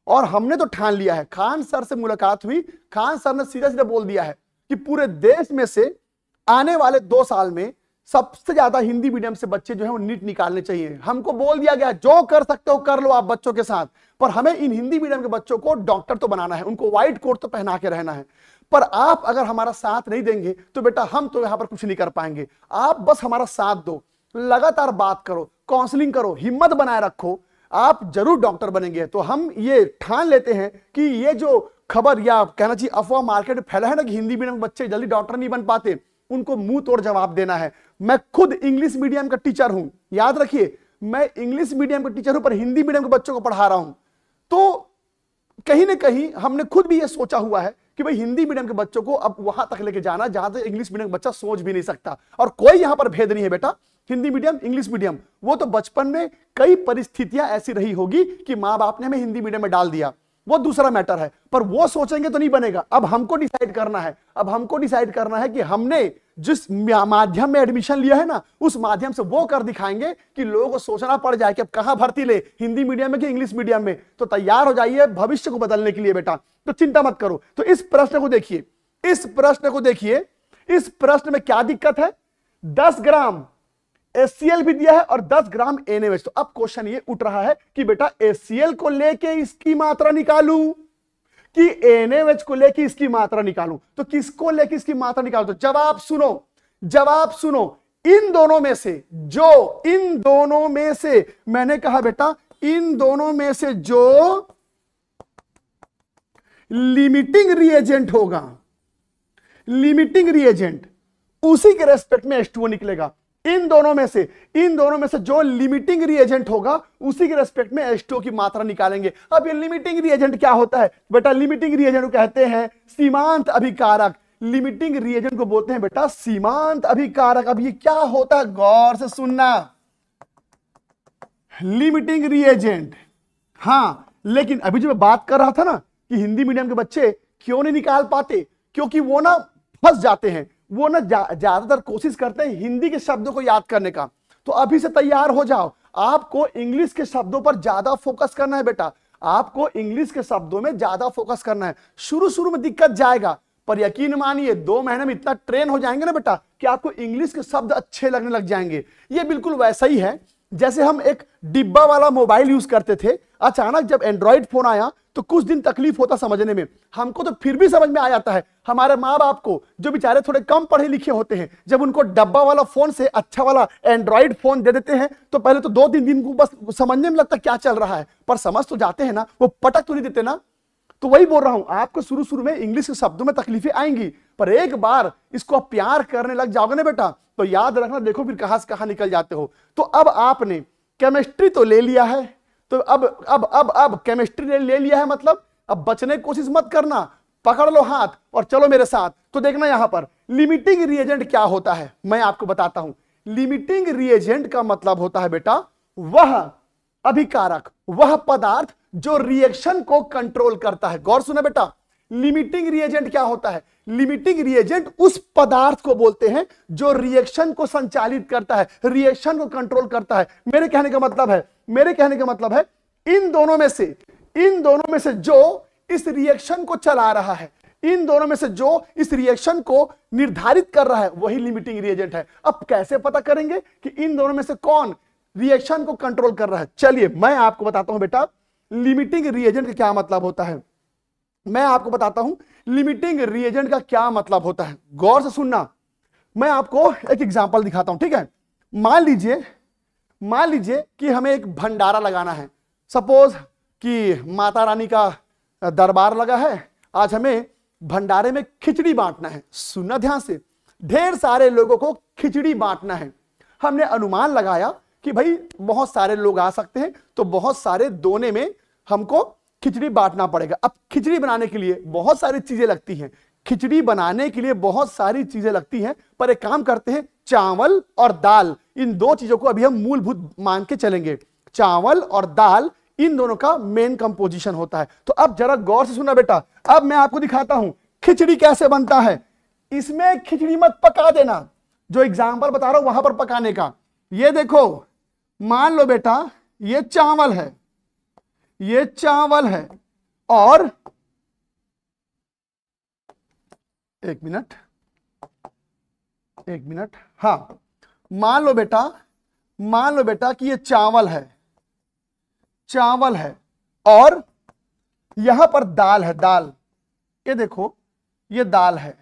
और हमने तो ठान लिया है, खान सर से मुलाकात हुई, खान सर ने सीधा बोल दिया है कि पूरे देश में से आने वाले 2 साल में सबसे ज्यादा हिंदी मीडियम से बच्चे जो है वो नीट निकालने चाहिए। हमको बोल दिया गया जो कर सकते हो कर लो आप बच्चों के साथ, पर हमें इन हिंदी मीडियम के बच्चों को डॉक्टर तो बनाना है, उनको व्हाइट कोट तो पहना के रहना है। पर आप अगर हमारा साथ नहीं देंगे तो बेटा हम तो यहां पर कुछ नहीं कर पाएंगे। आप बस हमारा साथ दो, लगातार बात करो, काउंसलिंग करो, हिम्मत बनाए रखो, आप जरूर डॉक्टर बनेंगे। तो हम ये ठान लेते हैं कि ये जो खबर या कहना चाहिए अफवाह मार्केट में फैला है ना कि हिंदी मीडियम के बच्चे जल्दी डॉक्टर नहीं बन पाते, उनको मुंह तोड़ जवाब देना है। मैं खुद इंग्लिश मीडियम का टीचर हूं, याद रखिए, मैं इंग्लिश मीडियम का टीचर हूं पर हिंदी मीडियम के बच्चों को पढ़ा रहा हूं। तो कहीं ना कहीं हमने खुद भी ये सोचा हुआ है कि भाई हिंदी मीडियम के बच्चों को अब वहां तक लेके जाना जहां तक इंग्लिश मीडियम का बच्चा सोच भी नहीं सकता। और कोई यहां पर भेद नहीं है बेटा, हिंदी मीडियम इंग्लिश मीडियम, वो तो बचपन में कई परिस्थितियां ऐसी रही होगी कि माँ बाप ने हमें हिंदी मीडियम में डाल दिया, वो दूसरा मैटर है, पर वो सोचेंगे तो नहीं बनेगा। अब हमको डिसाइड करना है, अब हमको डिसाइड करना है कि हमने जिस माध्यम में एडमिशन लिया है ना, उस माध्यम से वो कर दिखाएंगे कि लोगों को सोचना पड़ जाए कि अब कहां भर्ती ले, हिंदी मीडियम में कि इंग्लिश मीडियम में। तो तैयार हो जाइए भविष्य को बदलने के लिए बेटा, तो चिंता मत करो। तो इस प्रश्न को देखिए, इस प्रश्न को देखिए, इस प्रश्न में क्या दिक्कत है, 10 ग्राम HCl भी दिया है और 10 ग्राम NaOH। तो अब क्वेश्चन ये उठ रहा है कि बेटा HCl को लेके इसकी मात्रा निकालूं कि NaOH को लेके इसकी मात्रा निकालूं। तो किसको लेके इसकी मात्रा निकालूं? तो जवाब सुनो, जवाब सुनो, इन दोनों में से जो, इन दोनों में से मैंने कहा बेटा, इन दोनों में से जो लिमिटिंग रिएजेंट होगा, लिमिटिंग रिएजेंट, उसी के रेस्पेक्ट में H2O निकलेगा। इन दोनों में से, इन दोनों में से जो लिमिटिंग रिएजेंट होगा उसी के रेस्पेक्ट में H2O की मात्रा निकालेंगे। अब ये लिमिटिंग रिएजेंट क्या होता है बेटा? लिमिटिंग रिएजेंट को कहते हैं सीमांत अभिकारक। लिमिटिंग रिएजेंट को बोलते हैं बेटा सीमांत अभिकारक। अब ये क्या होता है, गौर से सुनना, लिमिटिंग रिएजेंट। हाँ, लेकिन अभी जो मैं बात कर रहा था ना कि हिंदी मीडियम के बच्चे क्यों नहीं निकाल पाते, क्योंकि वो ना फंस जाते हैं, वो ना ज्यादातर कोशिश करते हैं हिंदी के शब्दों को याद करने का। तो अभी से तैयार हो जाओ, आपको इंग्लिश के शब्दों पर ज्यादा फोकस करना है बेटा, आपको इंग्लिश के शब्दों में ज्यादा फोकस करना है। शुरू शुरू में दिक्कत जाएगा, पर यकीन मानिए 2 महीने में इतना ट्रेन हो जाएंगे ना बेटा कि आपको इंग्लिश के शब्द अच्छे लगने लग जाएंगे। ये बिल्कुल वैसा ही है जैसे हम एक डिब्बा वाला मोबाइल यूज करते थे, अचानक जब एंड्रॉइड फोन आया तो कुछ दिन तकलीफ होता समझने में, हमको तो फिर भी समझ में आ जाता है। हमारे माँ बाप को जो बेचारे थोड़े कम पढ़े लिखे होते हैं, जब उनको डब्बा वाला फोन से अच्छा वाला एंड्रॉइड फोन दे देते हैं तो पहले तो 2-3 दिन को बस समझने में लगता क्या चल रहा है, पर समझ तो जाते हैं ना, वो पटक तो नहीं देते ना। तो वही बोल रहा हूं, आपको शुरू शुरू में इंग्लिश के शब्दों में तकलीफें आएंगी, पर एक बार इसको प्यार करने लग जाओगे ना बेटा तो याद रखना, देखो फिर कहां से कहां निकल जाते हो। तो अब आपने केमिस्ट्री तो ले लिया है, तो अब केमिस्ट्री ले लिया है, मतलब अब बचने की कोशिश मत करना, पकड़ लो हाथ और चलो मेरे साथ। तो देखना यहां पर लिमिटिंग रिएजेंट क्या होता है, मैं आपको बताता हूं। लिमिटिंग रिएजेंट का मतलब होता है बेटा वह अभिकारक, वह पदार्थ जो रिएक्शन को कंट्रोल करता है। गौर सुना बेटा, लिमिटिंग रिएजेंट क्या होता है? लिमिटिंग रिएजेंट उस पदार्थ को बोलते हैं जो रिएक्शन को संचालित करता है, रिएक्शन को कंट्रोल करता है। मेरे कहने का मतलब है इन दोनों में से जो इस रिएक्शन को चला रहा है, इन दोनों में से जो इस रिएक्शन को निर्धारित कर रहा है, वही लिमिटिंग रिएजेंट है। अब कैसे पता करेंगे कि इन दोनों में से कौन रिएक्शन को कंट्रोल कर रहा है? चलिए मैं आपको बताता हूं बेटा लिमिटिंग रिएजेंट का क्या मतलब होता है। मैं आपको बताता हूं लिमिटिंग रिएजेंट का क्या मतलब होता है, गौर से सुनना। मैं आपको एक एग्जांपल दिखाता हूं, ठीक है। मान लीजिए कि हमें एक भंडारा लगाना है। सपोज कि माता रानी का दरबार लगा है, आज हमें भंडारे में खिचड़ी बांटना है। सुनना ध्यान से, ढेर सारे लोगों को खिचड़ी बांटना है। हमने अनुमान लगाया कि भाई बहुत सारे लोग आ सकते हैं, तो बहुत सारे दोने में हमको खिचड़ी बांटना पड़ेगा। अब खिचड़ी बनाने के लिए बहुत सारी चीजें लगती हैं, खिचड़ी बनाने के लिए बहुत सारी चीजें लगती हैं, पर एक काम करते हैं, चावल और दाल, इन 2 चीजों को अभी हम मूलभूत मान के चलेंगे। चावल और दाल इन दोनों का मेन कंपोजिशन होता है। तो अब जरा गौर से सुनना बेटा, अब मैं आपको दिखाता हूं खिचड़ी कैसे बनता है। इसमें खिचड़ी मत पका देना, जो एग्जाम्पल बता रहा हूं वहां पर पकाने का। ये देखो, मान लो बेटा ये चावल है, ये चावल है, और एक मिनट, हाँ, मान लो बेटा कि ये चावल है और यहां पर दाल है, दाल, ये देखो ये दाल है,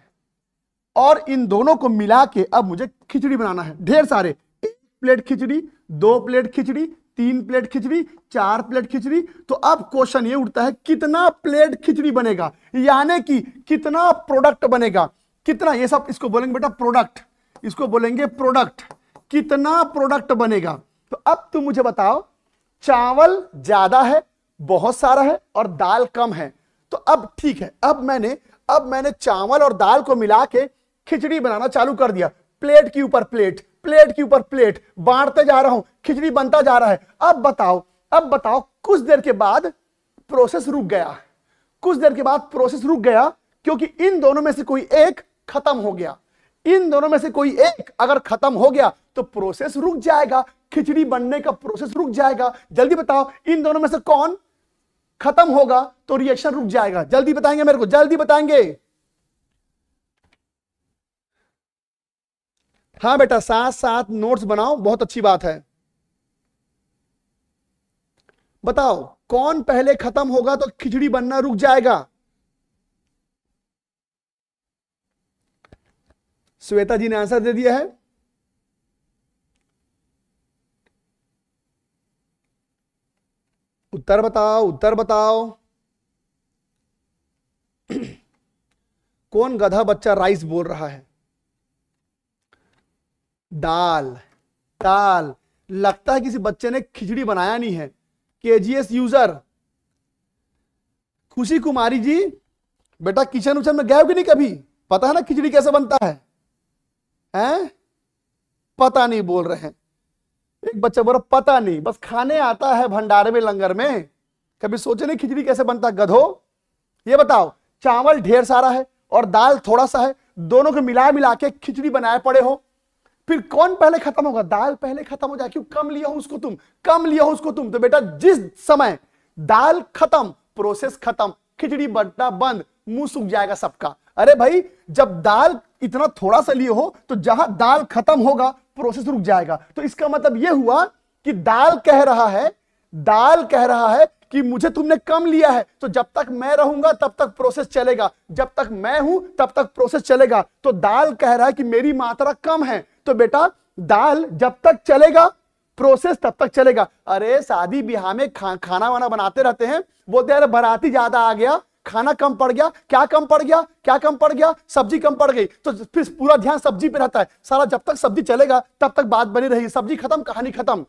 और इन दोनों को मिला के अब मुझे खिचड़ी बनाना है। ढेर सारे, 1 प्लेट खिचड़ी, 2 प्लेट खिचड़ी, 3 प्लेट खिचड़ी, 4 प्लेट खिचड़ी। तो अब क्वेश्चन ये उठता है कितना प्लेट खिचड़ी बनेगा, यानी कि कितना प्रोडक्ट बनेगा, कितना, ये सब इसको बोलेंगे बेटा प्रोडक्ट, इसको बोलेंगे प्रोडक्ट, कितना प्रोडक्ट बनेगा। तो अब तुम मुझे बताओ, चावल ज्यादा है, बहुत सारा है, और दाल कम है। तो अब ठीक है, अब मैंने चावल और दाल को मिला के खिचड़ी बनाना चालू कर दिया, प्लेट के ऊपर प्लेट, प्लेट के ऊपर प्लेट बांटते जा रहा हूं, खिचड़ी बनता जा रहा है। अब बताओ कुछ देर के बाद प्रोसेस रुक गया, कुछ देर के बाद प्रोसेस रुक गया क्योंकि इन दोनों में से कोई एक खत्म हो गया। इन दोनों में से कोई एक अगर खत्म हो गया तो प्रोसेस रुक जाएगा, खिचड़ी बनने का प्रोसेस रुक जाएगा। जल्दी बताओ इन दोनों में से कौन खत्म होगा तो रिएक्शन रुक जाएगा। जल्दी बताएंगे मेरे को, जल्दी बताएंगे। हाँ बेटा, साथ साथ नोट्स बनाओ, बहुत अच्छी बात है। बताओ कौन पहले खत्म होगा तो खिचड़ी बनना रुक जाएगा। श्वेता जी ने आंसर दे दिया है। उत्तर बताओ, उत्तर बताओ। कौन गधा बच्चा राइस बोल रहा है? दाल, दाल। लगता है किसी बच्चे ने खिचड़ी बनाया नहीं है। केजीएस यूजर खुशी कुमारी जी, बेटा किचन उचन में गए हो कि नहीं कभी? पता है ना खिचड़ी कैसे बनता है? हैं? पता नहीं बोल रहे हैं। एक बच्चा बोल रहा पता नहीं, बस खाने आता है भंडारे में लंगर में, कभी सोचे नहीं खिचड़ी कैसे बनता है गधो? ये बताओ, चावल ढेर सारा है और दाल थोड़ा सा है, दोनों को मिला के खिचड़ी बनाए पड़े हो, फिर कौन पहले खत्म होगा? दाल पहले खत्म हो जाए। क्यों? कम लिया हो उसको तुम, कम लिया हो उसको तुम। तो बेटा जिस समय दाल खत्म, प्रोसेस खत्म, खिचड़ी बनना बंद, मुंह सूख जाएगा सबका। अरे भाई, जब दाल इतना थोड़ा सा लिए हो तो जहां दाल खत्म होगा प्रोसेस रुक जाएगा। तो इसका मतलब यह हुआ कि दाल कह रहा है कि मुझे तुमने कम लिया है, तो जब तक मैं रहूंगा तब तक प्रोसेस चलेगा, जब तक मैं हूं तब तक प्रोसेस चलेगा। तो दाल कह रहा है कि मेरी मात्रा कम है, तो बेटा दाल जब तक चलेगा प्रोसेस तब तक चलेगा। अरे शादी ब्याह में खाना वाना बनाते रहते हैं, बोलते हैं अरे बाराती ज्यादा आ गया, खाना कम पड़ गया। क्या कम पड़ गया? क्या कम पड़ गया? सब्जी कम पड़ गई। तो फिर पूरा ध्यान सब्जी पे रहता है सारा। जब तक सब्जी चलेगा तब तक बात बनी रहेगी, सब्जी खत्म कहानी खत्म।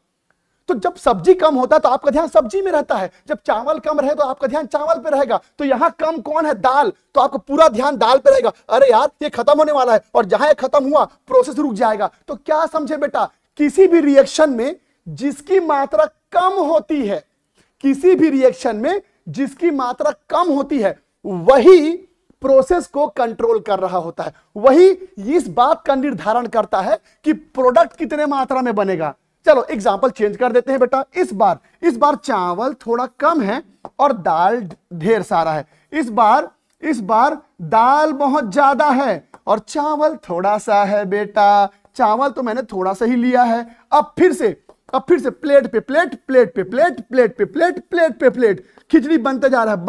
तो जब सब्जी कम होता है तो आपका ध्यान सब्जी में रहता है, जब चावल कम रहे तो आपका ध्यान चावल पे रहेगा। तो यहां कम कौन है? दाल। तो आपका पूरा ध्यान दाल पे रहेगा। अरे यार ये खत्म होने वाला है, और जहां ये खत्म हुआ प्रोसेस रुक जाएगा। तो क्या समझे बेटा? किसी भी रिएक्शन में जिसकी मात्रा कम होती है, किसी भी रिएक्शन में जिसकी मात्रा कम होती है, वही प्रोसेस को कंट्रोल कर रहा होता है, वही इस बात का निर्धारण करता है कि प्रोडक्ट कितने मात्रा में बनेगा। चलो एग्जांपल चेंज कर देते हैं बेटा। इस बार चावल थोड़ा कम है और दाल ढेर सारा है। इस बार दाल बहुत ज्यादा है और चावल थोड़ा सा है। बेटा चावल तो मैंने थोड़ा सा ही लिया है। अब फिर से प्लेट पे प्लेट, प्लेट पे प्लेट, प्लेट पे प्लेट, प्लेट पे प्लेट, खिचड़ी बनते जा रहा है।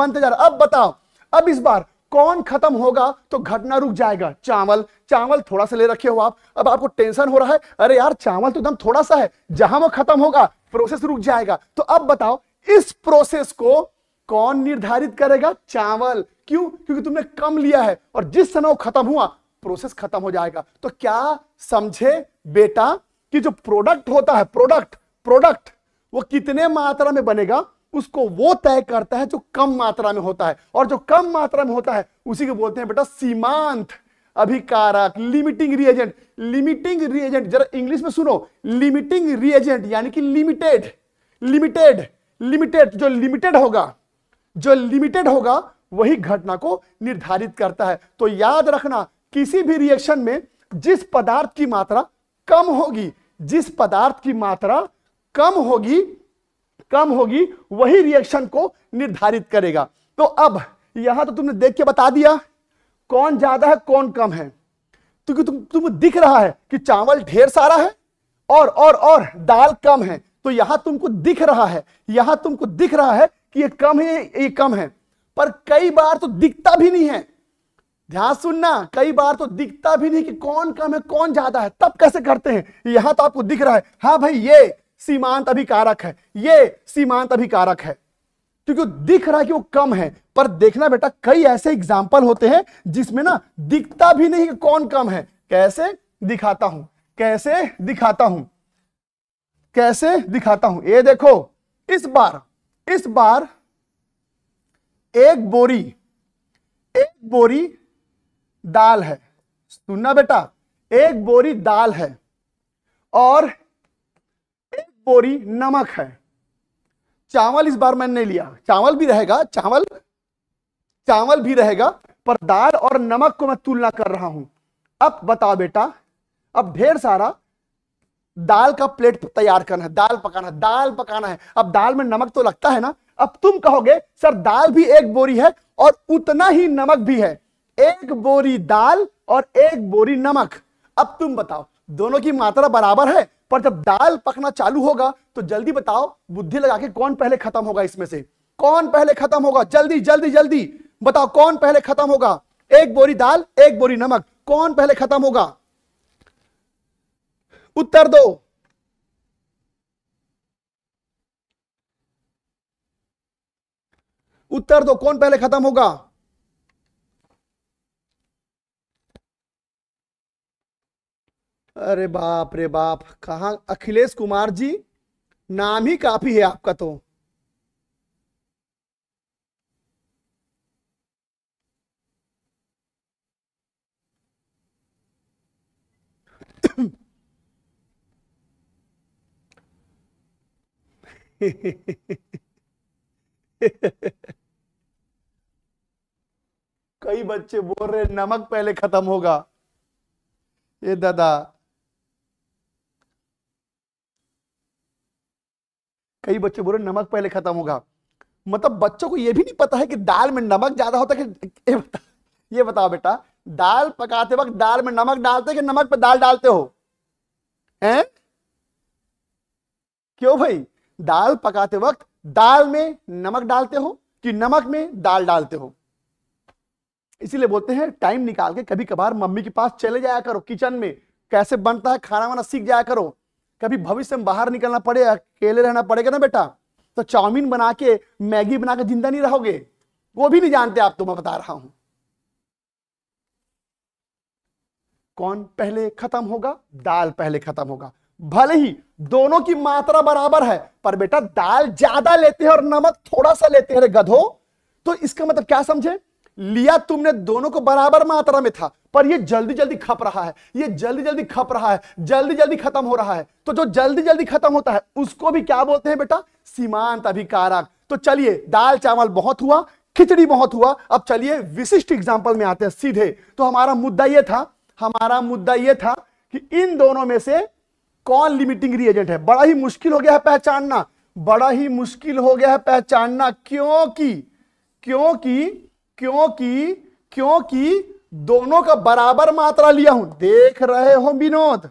अब बताओ, अब इस बार कौन खत्म होगा तो घटना रुक जाएगा? चावल थोड़ा सा ले रखे हो आप। अब आपको टेंशन हो रहा है, अरे यार चावल तो एकदम थोड़ा सा है, जहां वो खत्म होगा प्रोसेस रुक जाएगा। तो अब बताओ इस प्रोसेस को कौन निर्धारित करेगा? चावल। क्यों? क्योंकि तुमने कम लिया है और जिस समय वो खत्म हुआ प्रोसेस खत्म हो जाएगा। तो क्या समझे बेटा कि जो प्रोडक्ट होता है, प्रोडक्ट वो कितने मात्रा में बनेगा उसको वो तय करता है जो कम मात्रा में होता है, और जो कम मात्रा में होता है उसी को बोलते हैं बेटा सीमांत अभिकारक, लिमिटिंग रिएजेंट। लिमिटिंग रिएजेंट जरा इंग्लिश में सुनो, लिमिटिंग रिएजेंट यानी कि लिमिटेड। जो लिमिटेड होगा वही घटना को निर्धारित करता है। तो याद रखना, किसी भी रिएक्शन में जिस पदार्थ की मात्रा कम होगी, जिस पदार्थ की मात्रा कम होगी वही रिएक्शन को निर्धारित करेगा। तो अब यहां तो तुमने देख के बता दिया कौन ज्यादा है कौन कम है, क्योंकि तुमको दिख रहा है कि चावल ढेर सारा है और दाल कम है। तो यहां तुमको दिख रहा है कि ये कम है, ये कम है। पर कई बार तो दिखता भी नहीं है। ध्यान सुनना, कई बार तो दिखता भी नहीं कि कौन कम है कौन ज्यादा है। तब कैसे करते हैं? यहां तो आपको दिख रहा है, हाँ भाई ये सीमांत अभिकारक है, ये सीमांत अभिकारक है, क्योंकि दिख रहा है कि वो कम है। पर देखना बेटा, कई ऐसे एग्जाम्पल होते हैं जिसमें ना दिखता भी नहीं कि कौन कम है। कैसे दिखाता हूं, ये देखो, इस बार एक बोरी दाल है। सुनना बेटा, एक बोरी दाल है और 1 बोरी नमक है। चावल इस बार मैंने नहीं लिया, चावल भी रहेगा, चावल भी रहेगा, पर दाल और नमक को मैं तुलना कर रहा हूं। अब बताओ बेटा, अब ढेर सारा दाल का प्लेट तैयार करना है, दाल पकाना है। अब दाल में नमक तो लगता है ना। अब तुम कहोगे सर दाल भी 1 बोरी है और उतना ही नमक भी है, 1 बोरी दाल और 1 बोरी नमक। अब तुम बताओ दोनों की मात्रा बराबर है, पर जब दाल पकना चालू होगा तो जल्दी बताओ, बुद्धि लगा के कौन पहले खत्म होगा, इसमें से कौन पहले खत्म होगा? जल्दी जल्दी जल्दी बताओ कौन पहले खत्म होगा? 1 बोरी दाल 1 बोरी नमक, कौन पहले खत्म होगा? उत्तर दो। उत्तर दो, कौन पहले खत्म होगा? अरे बाप रे बाप, कहां अखिलेश कुमार जी, नाम ही काफी है आपका तो। कई बच्चे बोल रहे नमक पहले खत्म होगा। ये दादा, कई बच्चे बोल रहे नमक पहले खत्म होगा। मतलब बच्चों को यह भी नहीं पता है कि दाल में नमक ज्यादा होता है कि ये बताओ बेटा, दाल पकाते वक्त दाल में नमक डालते कि नमक पे दाल डालते हो? हैं? क्यों भाई, दाल पकाते वक्त दाल में नमक डालते हो कि नमक में दाल डालते हो? इसीलिए बोलते हैं टाइम निकाल के कभी कभार मम्मी के पास चले जाया करो, किचन में कैसे बनता है खाना वाना सीख जाया करो। कभी भविष्य में बाहर निकलना पड़े, अकेले रहना पड़ेगा ना बेटा, तो चाउमीन बना के मैगी बना के जिंदा नहीं रहोगे, वो भी नहीं जानते आप, तो मैं बता रहा हूं। कौन पहले खत्म होगा? दाल पहले खत्म होगा। भले ही दोनों की मात्रा बराबर है, पर बेटा दाल ज्यादा लेते हैं और नमक थोड़ा सा लेते हैं रे गधो। तो इसका मतलब क्या समझे? लिया तुमने दोनों को बराबर मात्रा में था, पर ये जल्दी जल्दी खप रहा है, ये जल्दी जल्दी खप रहा है, जल्दी जल्दी खत्म हो रहा है। तो जो जल्दी जल्दी खत्म होता है उसको भी क्या बोलते हैं बेटा? सीमांत अभिकारक। तो चलिए, दाल चावल बहुत हुआ, खिचड़ी बहुत हुआ। अब चलिए विशिष्ट एग्जाम्पल में आते हैं सीधे। तो हमारा मुद्दा यह था कि इन दोनों में से कौन लिमिटिंग रिएजेंट है। बड़ा ही मुश्किल हो गया है पहचानना, बड़ा ही मुश्किल हो गया है पहचानना। क्योंकि दोनों का बराबर मात्रा लिया हूं। देख रहे हो विनोद,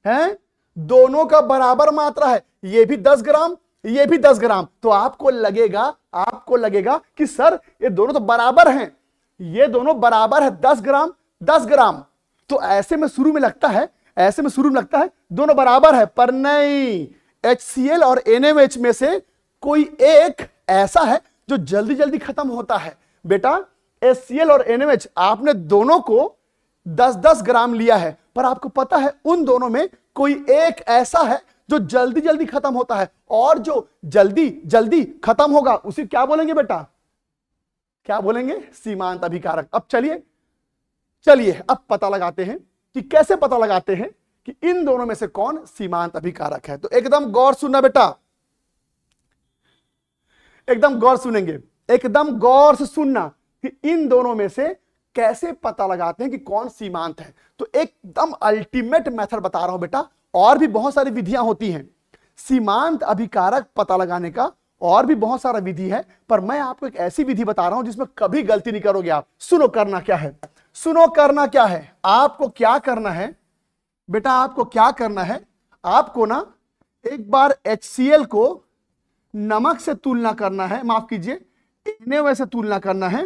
हैं? दोनों का बराबर मात्रा है, ये भी 10 ग्राम, ये भी 10 ग्राम। तो आपको लगेगा कि सर ये दोनों तो बराबर हैं, ये दोनों बराबर है, 10 ग्राम 10 ग्राम। तो ऐसे में शुरू में लगता है दोनों बराबर है, पर नहीं। HCl और NaOH में से कोई एक ऐसा है जो जल्दी जल्दी खत्म होता है। बेटा HCl और NaOH आपने दोनों को 10-10 ग्राम लिया है, पर आपको पता है उन दोनों में कोई एक ऐसा है जो जल्दी जल्दी खत्म होता है, और जो जल्दी जल्दी खत्म होगा उसे क्या बोलेंगे बेटा? क्या बोलेंगे? सीमांत अभिकारक। अब चलिए अब पता लगाते हैं कि कैसे पता लगाते हैं कि इन दोनों में से कौन सीमांत अभिकारक है। तो एकदम गौर सुनना बेटा, एकदम गौर सुनेंगे, एकदम गौर से सुनना कि इन दोनों में से कैसे पता लगाते हैं कि कौन सीमांत है। तो एकदम अल्टीमेट मेथड बता रहा हूं बेटा, और भी बहुत सारी विधियां होती हैं सीमांत अभिकारक पता लगाने का, और भी बहुत सारा विधि है, पर मैं आपको एक ऐसी विधि बता रहा हूं जिसमें कभी गलती नहीं करोगे आप। सुनो करना क्या है, आपको क्या करना है बेटा, आपको क्या करना है, आपको ना एक बार HCl को नमक से तुलना करना है, माफ कीजिए NaOH से तुलना करना है,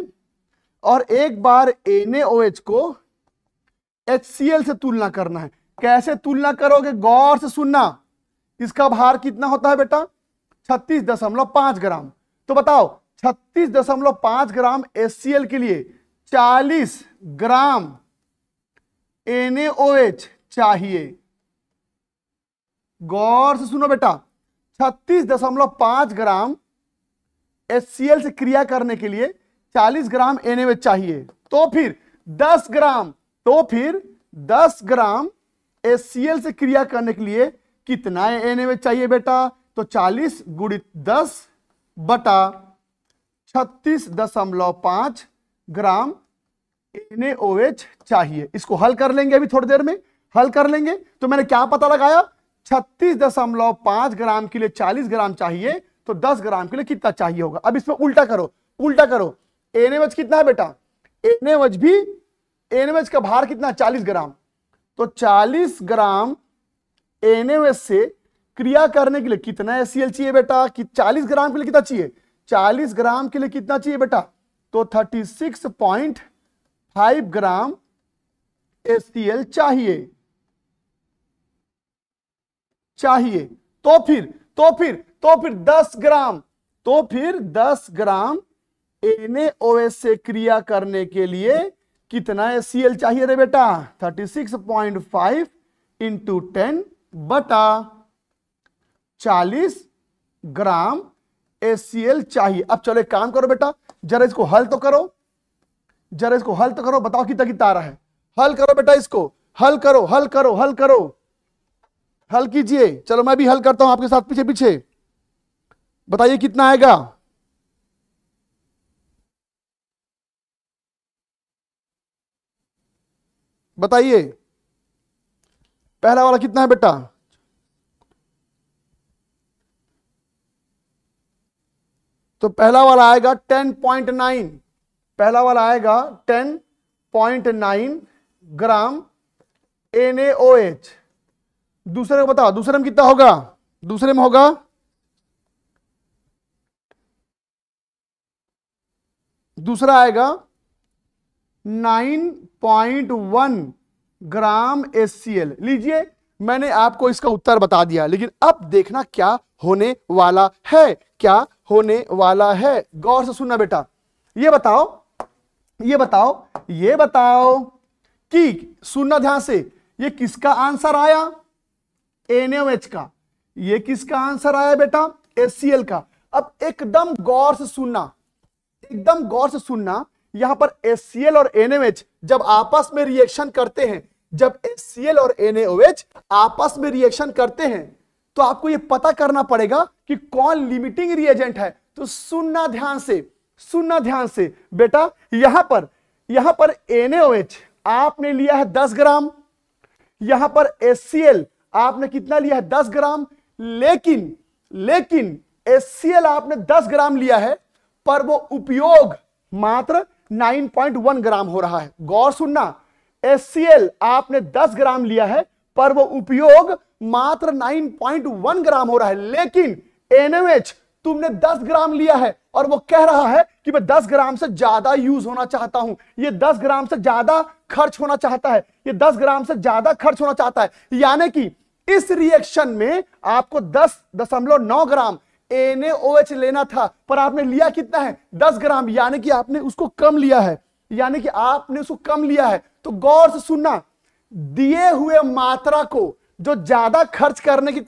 और एक बार NaOH को HCl से तुलना करना है। कैसे तुलना करोगे? गौर से सुनना। इसका भार कितना होता है बेटा? 36.5 ग्राम। तो बताओ 36.5 ग्राम HCl के लिए 40 ग्राम NaOH चाहिए। गौर से सुनो बेटा, 36.5 ग्राम HCl से क्रिया करने के लिए 40 ग्राम NaOH चाहिए। तो फिर 10 ग्राम HCl से क्रिया करने के लिए कितना NaOH चाहिए बेटा? तो 40 गुणित 10 बटा 36.5 ग्राम NaOH चाहिए। इसको हल कर लेंगे, अभी थोड़ी देर में हल कर लेंगे। तो मैंने क्या पता लगाया? 36.5 ग्राम के लिए 40 ग्राम चाहिए, तो 10 ग्राम के लिए कितना चाहिए होगा? अब इसमें उल्टा करो, उल्टा करो। NaOH कितना है बेटा? NaOH का भार कितना? 40 ग्राम। तो 40 ग्राम NaOH से क्रिया करने के लिए कितना HCl चाहिए बेटा? कि 40 ग्राम के लिए कितना चाहिए? 40 ग्राम के लिए कितना चाहिए बेटा? तो 36.5 ग्राम HCl चाहिए। तो फिर 10 ग्राम NaOH से क्रिया करने के लिए कितना HCl चाहिए रे बेटा? 36.5 इंटू 10 बटा 40 ग्राम HCl चाहिए। अब चलो एक काम करो बेटा, जरा इसको हल तो करो, बताओ कितना कितना आ रहा है। हल करो बेटा, इसको हल करो, हल कीजिए। चलो मैं भी हल करता हूं आपके साथ, पीछे पीछे बताइए कितना आएगा। बताइए पहला वाला कितना है बेटा? तो पहला वाला आएगा 10.9, पहला वाला आएगा 10.9 ग्राम NaOH। दूसरे को बताओ, दूसरे में कितना होगा? दूसरे में होगा दूसरा आएगा 9.1 ग्राम HCl। लीजिए मैंने आपको इसका उत्तर बता दिया, लेकिन अब देखना क्या होने वाला है, क्या होने वाला है। गौर से सुनना बेटा। ये बताओ कि सुनना ध्यान से, ये किसका आंसर आया? NaOH का। ये किसका आंसर आया बेटा? HCl का। अब एकदम गौर से सुनना, यहां पर HCl और NaOH जब आपस में रिएक्शन करते हैं, जब HCl और NaOH आपस में रिएक्शन करते हैं, तो आपको यह पता करना पड़ेगा कि कौन लिमिटिंग रिएजेंट है। तो सुनना ध्यान से बेटा। यहां पर NaOH आपने लिया है 10 ग्राम, यहां पर HCl आपने कितना लिया है? 10 ग्राम। लेकिन HCl आपने 10 ग्राम लिया है, पर वो उपयोग मात्र 9.1 ग्राम हो रहा है। गौर सुनना, HCl आपने 10 ग्राम लिया है, पर वो उपयोग मात्र 9.1 ग्राम हो रहा है। लेकिन NaOH तुमने 10 ग्राम लिया है और वो कह रहा है कि मैं 10 ग्राम से ज्यादा यूज होना चाहता हूं, ये 10 ग्राम से ज्यादा खर्च होना चाहता है, ये 10 ग्राम से ज्यादा खर्च होना चाहता है। यानी कि इस रिएक्शन में आपको 10.9 ग्राम NaOH लेना था, पर आपने लिया कितना है? 10 ग्राम। यानी कि आपने उसको कम लिया है। तो गौर से सुनना, दिए हुए मात्रा को जो ज्यादा खर्च करने की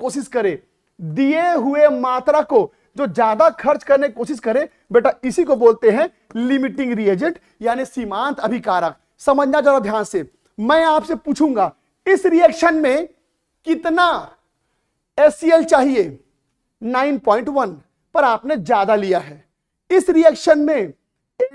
कोशिश करे, बेटा इसी को बोलते हैं लिमिटिंग रिएजेंट, यानी सीमांत अभिकारक। समझना जरा ध्यान से। मैं आपसे पूछूंगा इस रिएक्शन में कितना HCl चाहिए? 9.1, पर आपने ज्यादा लिया है। इस रिएक्शन में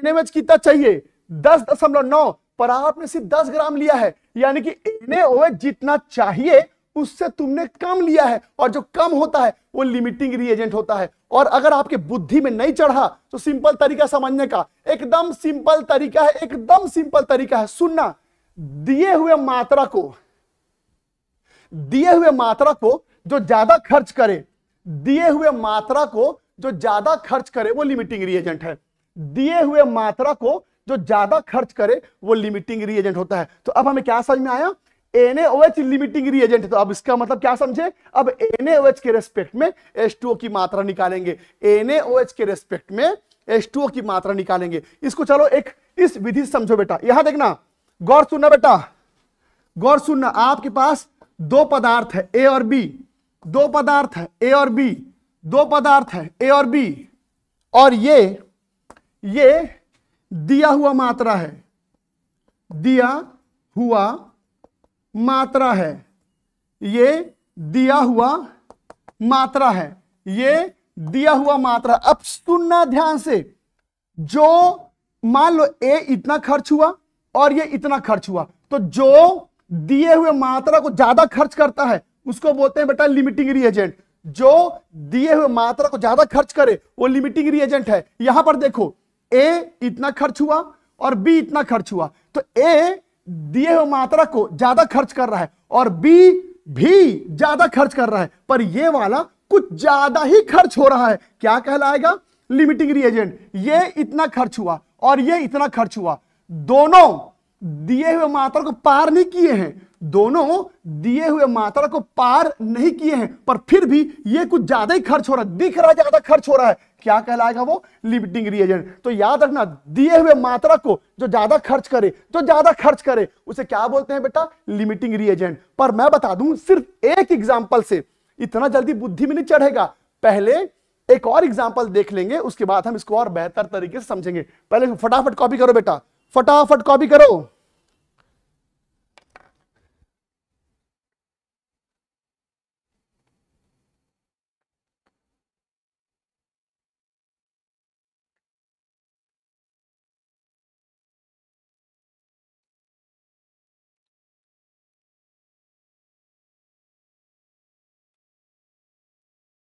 NaOH कितना चाहिए? 10.9, पर आपने सिर्फ 10 ग्राम लिया है। यानी कि NaOH जितना चाहिए उससे तुमने कम लिया है, और जो कम होता है वो लिमिटिंग रिएजेंट होता है। और अगर आपके बुद्धि में नहीं चढ़ा तो सिंपल तरीका समझने का, एकदम सिंपल तरीका है। सुनना, दिए हुए मात्रा को जो ज्यादा खर्च करे, वो लिमिटिंग रिएजेंट है। दिए हुए मात्रा को जो ज्यादा खर्च करे वो लिमिटिंग रिएजेंट होता है। तो अब हमें क्या समझ में आया? NaOH लिमिटिंग रिएजेंट है। तो अब इसका मतलब क्या समझे? अब NaOH के रेस्पेक्ट में H2O की मात्रा निकालेंगे। NaOH के रेस्पेक्ट में H2O की मात्रा निकालेंगे। इसको चलो एक इस विधि से समझो बेटा। यहां देखना, गौर सुनना बेटा, गौर सुनना। आपके पास दो पदार्थ है A और B, A और B, और ये दिया हुआ मात्रा है, ये दिया हुआ मात्रा है, ये दिया हुआ मात्रा। अब सुनना ध्यान से, जो मान लो ए इतना खर्च हुआ और ये इतना खर्च हुआ, तो जो दिए हुए मात्रा को ज्यादा खर्च करता है उसको बोलते हैं बेटा लिमिटिंग रिएजेंट। जो दिए हुए मात्रा को ज्यादा खर्च करे वो लिमिटिंग रिएजेंट है। यहां पर देखो, ए इतना खर्च हुआ और बी इतना खर्च हुआ, तो ए दिए हुए मात्रा को ज्यादा खर्च कर रहा है और बी भी ज्यादा खर्च कर रहा है, पर ये वाला कुछ ज्यादा ही खर्च हो रहा है, क्या कहलाएगा? Limiting reagent. ये इतना खर्च हुआ और ये इतना खर्च हुआ, दोनों दिए हुए मात्रा को पार नहीं किए हैं, दोनों दिए हुए मात्रा को पार नहीं किए हैं, पर फिर भी ये कुछ ज्यादा ही खर्च हो रहा है, दिख रहा है ज्यादा खर्च हो रहा है, क्या कहलाएगा वो? Limiting reagent. तो याद रखना, दिए हुए मात्रा को जो ज्यादा खर्च करे, जो ज्यादा खर्च करे उसे क्या बोलते हैं बेटा? Limiting reagent. पर मैं बता दूं, सिर्फ एक एग्जांपल से इतना जल्दी बुद्धि में नहीं चढ़ेगा, पहले एक और एग्जांपल देख लेंगे, उसके बाद हम इसको और बेहतर तरीके से समझेंगे। पहले फटाफट कॉपी करो बेटा, फटाफट कॉपी करो।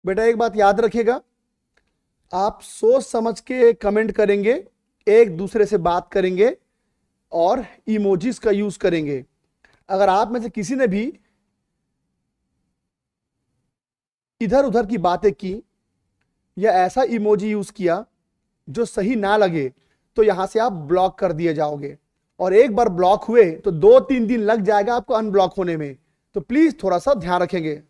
बेटा एक बात याद रखिएगा, आप सोच समझ के कमेंट करेंगे, एक दूसरे से बात करेंगे और इमोजीज का यूज करेंगे। अगर आप में से किसी ने भी इधर उधर की बातें की या ऐसा इमोजी यूज किया जो सही ना लगे, तो यहां से आप ब्लॉक कर दिए जाओगे, और एक बार ब्लॉक हुए तो 2-3 दिन लग जाएगा आपको अनब्लॉक होने में। तो प्लीज थोड़ा सा ध्यान रखेंगे।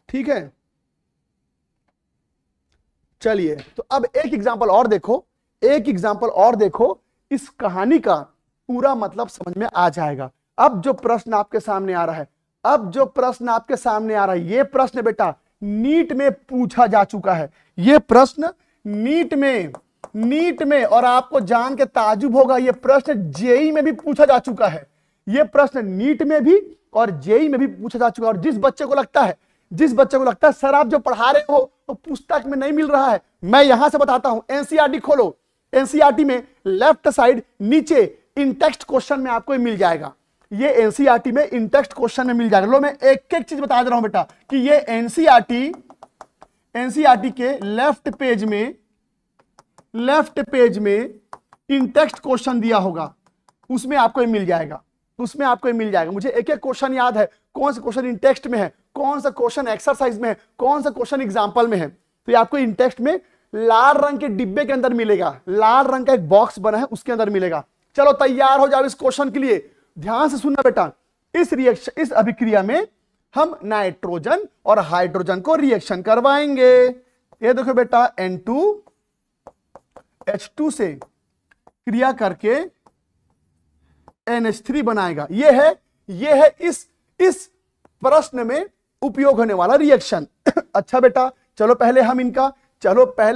ठीक है, चलिए तो अब एक एग्जांपल और देखो, एक एग्जांपल और देखो, इस कहानी का पूरा मतलब समझ में आ जाएगा। अब जो प्रश्न आपके सामने आ रहा है, अब जो प्रश्न आपके सामने आ रहा है, ये प्रश्न बेटा नीट में पूछा जा चुका है, ये प्रश्न नीट में, और आपको जान के ताजुब होगा, ये प्रश्न जेई में भी पूछा जा चुका है, ये प्रश्न नीट में भी और जेई में भी पूछा जा चुका है। और जिस बच्चे को लगता है सर आप जो पढ़ा रहे हो तो पुस्तक में नहीं मिल रहा है, मैं यहां से बताता हूं, एनसीईआरटी खोलो, एनसीईआरटी में लेफ्ट साइड नीचे इन टेक्स्ट क्वेश्चन में आपको मिल जाएगा, ये एनसीईआरटी में इन टेक्स्ट क्वेश्चन में मिल जाएगा। लो मैं एक एक चीज बता दे रहा हूं बेटा कि ये एनसीईआरटी के लेफ्ट पेज में इन टेक्स्ट क्वेश्चन दिया होगा, उसमें आपको मिल जाएगा, उसमें आपको मिल जाएगा। मुझे एक एक क्वेश्चन याद है, कौन सा क्वेश्चन इन टेक्स्ट में है, कौन सा क्वेश्चन एक्सरसाइज में है, कौन सा क्वेश्चन एग्जांपल में है। तो ये आपको इन टेक्स्ट में लाल रंग के डिब्बे के अंदर मिलेगा, लाल रंग का एक बॉक्स बना है उसके अंदर मिलेगा। चलो तैयार हो जाओ इस क्वेश्चन के लिए, ध्यान से सुनना बेटा। इस अभिक्रिया में हम नाइट्रोजन और हाइड्रोजन को रिएक्शन करवाएंगे। ये देखो बेटा N2H2 से क्रिया करके NH3 बनाएगा। ये है इस प्रश्न में उपयोग होने वाला रिएक्शन। अच्छा बेटा, चलो पहले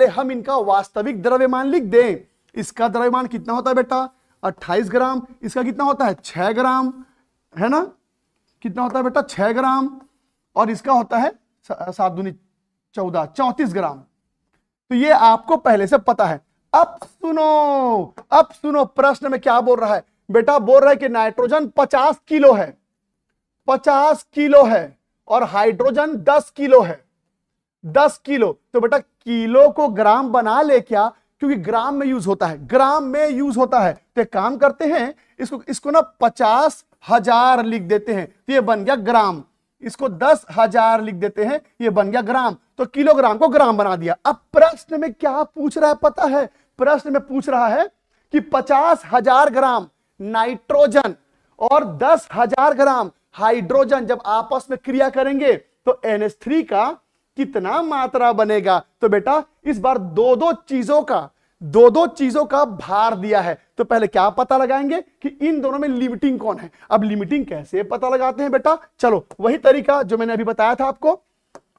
हम इनका वास्तविक द्रव्यमान लिख दें। इसका द्रव्यमान कितना होता है बेटा? 28 ग्राम। इसका कितना होता है? 6 ग्राम, है ना? कितना होता है बेटा? 6 ग्राम। और इसका होता है 7 दूनी 14, 34 ग्राम। तो ये आपको पहले से पता है। अब सुनो प्रश्न में क्या बोल रहा है बेटा? बोल रहा है कि नाइट्रोजन 50 किलो है, 50 किलो है, और हाइड्रोजन 10 किलो है, 10 किलो। तो बेटा किलो को ग्राम बना ले क्या, क्योंकि ग्राम में यूज होता है, ग्राम में यूज होता है। तो एक काम करते हैं, इसको ना 50,000 लिख देते हैं, तो ये बन गया ग्राम। इसको 10,000 लिख देते हैं, ये बन गया ग्राम। तो किलोग्राम को ग्राम बना दिया। अब प्रश्न में क्या पूछ रहा है पता है? प्रश्न में पूछ रहा है कि 50,000 ग्राम नाइट्रोजन और 10,000 ग्राम हाइड्रोजन जब आपस में क्रिया करेंगे तो NH3 का कितना मात्रा बनेगा। तो बेटा इस बार दो चीजों का भार दिया है। तो पहले क्या पता लगाएंगे कि इन दोनों में लिमिटिंग कौन है। अब लिमिटिंग कैसे पता लगाते हैं बेटा? चलो वही तरीका जो मैंने अभी बताया था आपको,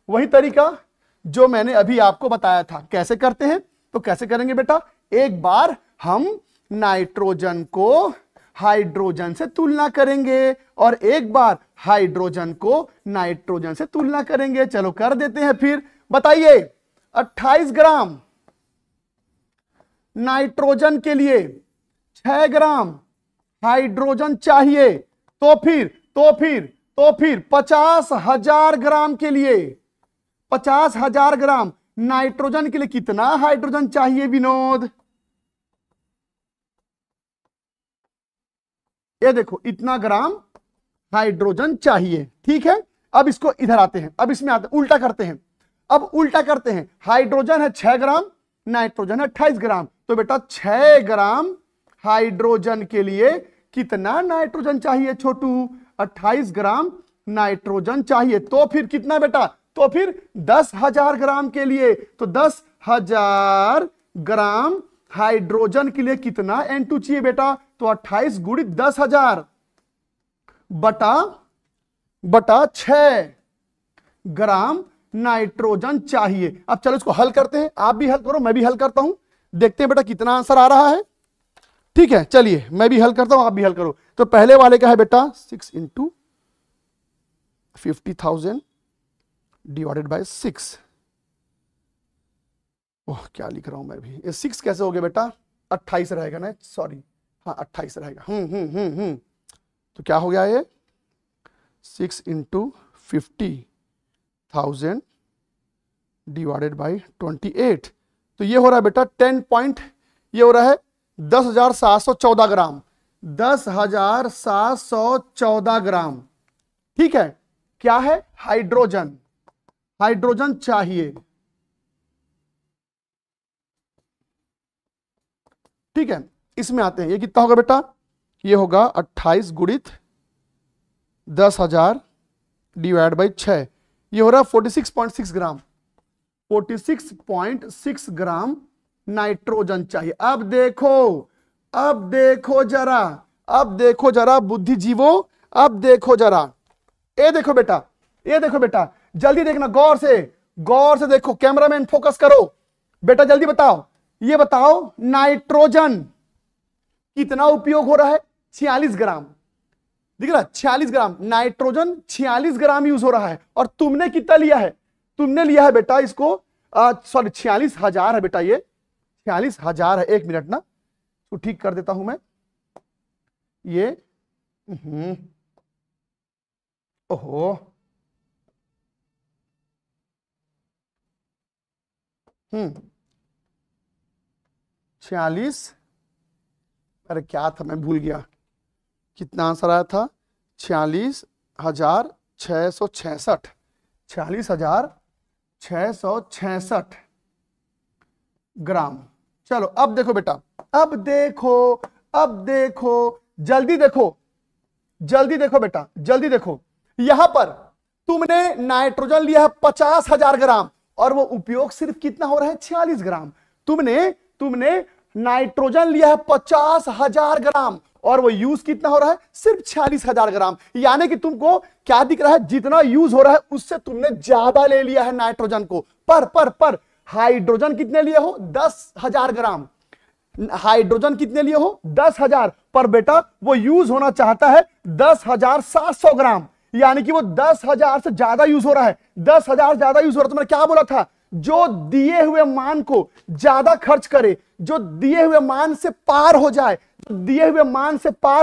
वही तरीका जो मैंने अभी आपको बताया था। कैसे करते हैं? तो कैसे करेंगे बेटा? एक बार हम नाइट्रोजन को हाइड्रोजन से तुलना करेंगे और एक बार हाइड्रोजन को नाइट्रोजन से तुलना करेंगे। चलो कर देते हैं फिर। बताइए 28 ग्राम नाइट्रोजन के लिए 6 ग्राम हाइड्रोजन चाहिए, तो फिर 50,000 ग्राम के लिए 50,000 ग्राम नाइट्रोजन के लिए कितना हाइड्रोजन चाहिए विनोद? ये देखो इतना ग्राम हाइड्रोजन चाहिए। ठीक है, अब इसको इधर आते हैं, अब इसमें आते हैं, उल्टा करते हैं। अब उल्टा करते हैं, हाइड्रोजन है 6 ग्राम, नाइट्रोजन है 28 ग्राम, तो बेटा 6 ग्राम हाइड्रोजन के लिए कितना नाइट्रोजन चाहिए छोटू? 28 ग्राम नाइट्रोजन चाहिए, तो फिर कितना बेटा? तो फिर 10,000 ग्राम के लिए, तो 10,000 ग्राम हाइड्रोजन के लिए कितना N2 चाहिए बेटा? तो 28 गुणित 10,000 बटा 6 ग्राम नाइट्रोजन चाहिए। अब चलो इसको हल करते हैं, आप भी हल करो, मैं भी हल करता हूं, देखते हैं बेटा कितना आंसर आ रहा है। ठीक है, चलिए मैं भी हल करता हूं, आप भी हल करो। तो पहले वाले का है बेटा 6 × 50,000 डिवाइडेड बाय 6। ओह क्या लिख रहा हूं मैं भी, ये 6 कैसे हो गया बेटा? 28 रहेगा ना, सॉरी, हाँ 28 रहेगा। तो क्या हो गया ये? 6 × 50,000 डिवाइडेड बाय 28, तो ये हो रहा है बेटा 10 पॉइंट, ये हो रहा है 10,714 ग्राम, 10,714 ग्राम। ठीक है, क्या है? हाइड्रोजन चाहिए। ठीक है, इसमें आते हैं, ये कितना होगा बेटा? ये होगा 28 गुणित 10,000 डिवाइड बाई 6, ये हो रहा है 46.6 ग्राम। 46.6 ग्राम नाइट्रोजन चाहिए। अब देखो जरा बुद्धिजीवो, अब देखो जरा, ये देखो बेटा, जल्दी देखना, गौर से देखो, कैमरामैन फोकस करो बेटा, जल्दी बताओ, ये बताओ नाइट्रोजन कितना उपयोग हो रहा है? 46 ग्राम, दिख रहा है? 46 ग्राम नाइट्रोजन, 46 ग्राम यूज हो रहा है। और तुमने कितना लिया है? तुमने लिया है बेटा इसको, सॉरी 46,000 है बेटा, ये 46,000 है। एक मिनट ना, तो ठीक कर देता हूं मैं ये। ओहो, हम्म, 46, अरे क्या था मैं भूल गया, कितना आंसर आया था? 46,666, 46,666 ग्राम। चलो अब देखो बेटा, अब देखो, जल्दी देखो बेटा, जल्दी देखो, यहां पर तुमने नाइट्रोजन लिया है 50,000 ग्राम और वो उपयोग सिर्फ कितना हो रहा है? 46 ग्राम। तुमने नाइट्रोजन लिया है 50,000 ग्राम और वो यूज कितना हो रहा है? सिर्फ 46,000 ग्राम। यानी कि तुमको क्या दिख रहा है? जितना यूज हो रहा है उससे तुमने ज्यादा ले लिया है नाइट्रोजन को। पर हाइड्रोजन कितने लिए हो? 10,000 ग्राम। हाइड्रोजन कितने लिए हो? 10,000। पर बेटा वो यूज होना चाहता है 10,700 ग्राम, यानी कि वो 10,000 से ज्यादा यूज हो रहा है। 10,000 ज्यादा यूज हो रहा है। तुमने क्या बोला था? जो दिए हुए मान को ज्यादा खर्च करे, जो दिए हुए मान से पार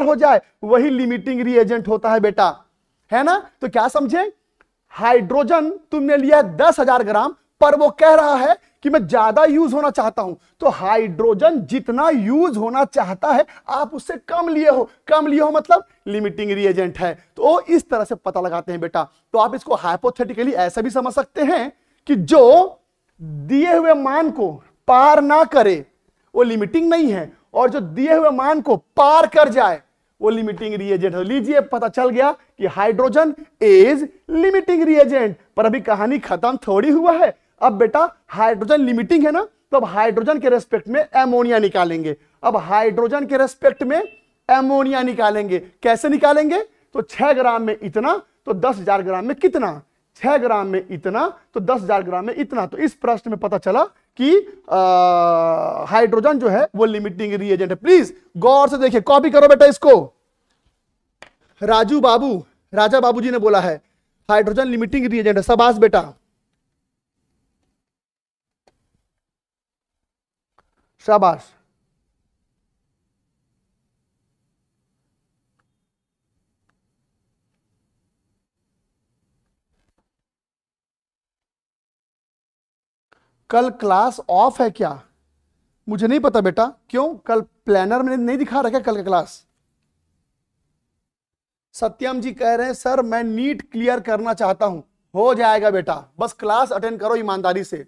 हो जाए, वही लिमिटिंग रिएजेंट होता है बेटा, है ना? तो क्या समझे? हाइड्रोजन तुमने लिया 10,000 ग्राम, पर वो कह रहा है कि मैं ज्यादा यूज होना चाहता हूं। तो हाइड्रोजन जितना यूज होना चाहता है आप उससे कम लिए हो मतलब लिमिटिंग रिएजेंट है। तो इस तरह से पता लगाते हैं बेटा। तो आप इसको हाइपोथेटिकली ऐसा भी समझ सकते हैं कि जो दिए हुए मान को पार ना करे वो लिमिटिंग नहीं है, और जो दिए हुए मान को पार कर जाए वो लिमिटिंग रिएजेंट है। लीजिए, पता चल गया कि हाइड्रोजन इज लिमिटिंग रिएजेंट। पर अभी कहानी खत्म थोड़ी हुआ है। अब बेटा हाइड्रोजन लिमिटिंग है ना, तो अब हाइड्रोजन के रेस्पेक्ट में एमोनिया निकालेंगे। अब हाइड्रोजन के रेस्पेक्ट में एमोनिया निकालेंगे। कैसे निकालेंगे? तो 6 ग्राम में इतना, तो 10,000 ग्राम में कितना? 6 ग्राम में इतना, तो 10,000 ग्राम में इतना। तो इस प्रश्न में पता चला कि हाइड्रोजन जो है वो लिमिटिंग रिएजेंट है। प्लीज गौर से देखिए, कॉपी करो बेटा इसको। राजा बाबू जी ने बोला है हाइड्रोजन लिमिटिंग रिएजेंट है। शाबाश बेटा, शाबाश। कल क्लास ऑफ है क्या? मुझे नहीं पता बेटा, क्यों? कल प्लानर में नहीं दिखा रहा क्या कल का क्लास? सत्यम जी कह रहे हैं सर मैं नीट क्लियर करना चाहता हूं। हो जाएगा बेटा, बस क्लास अटेंड करो ईमानदारी से।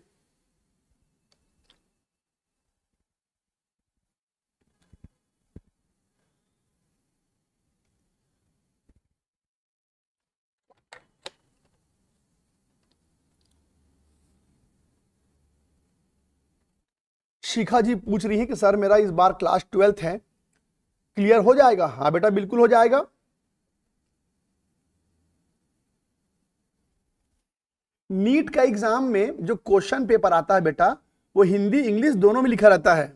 शिखा जी पूछ रही है कि सर मेरा इस बार क्लास 12th है, क्लियर हो जाएगा? हाँ बेटा बिल्कुल हो जाएगा। नीट का एग्जाम में जो क्वेश्चन पेपर आता है बेटा, वो हिंदी इंग्लिश दोनों में लिखा रहता है।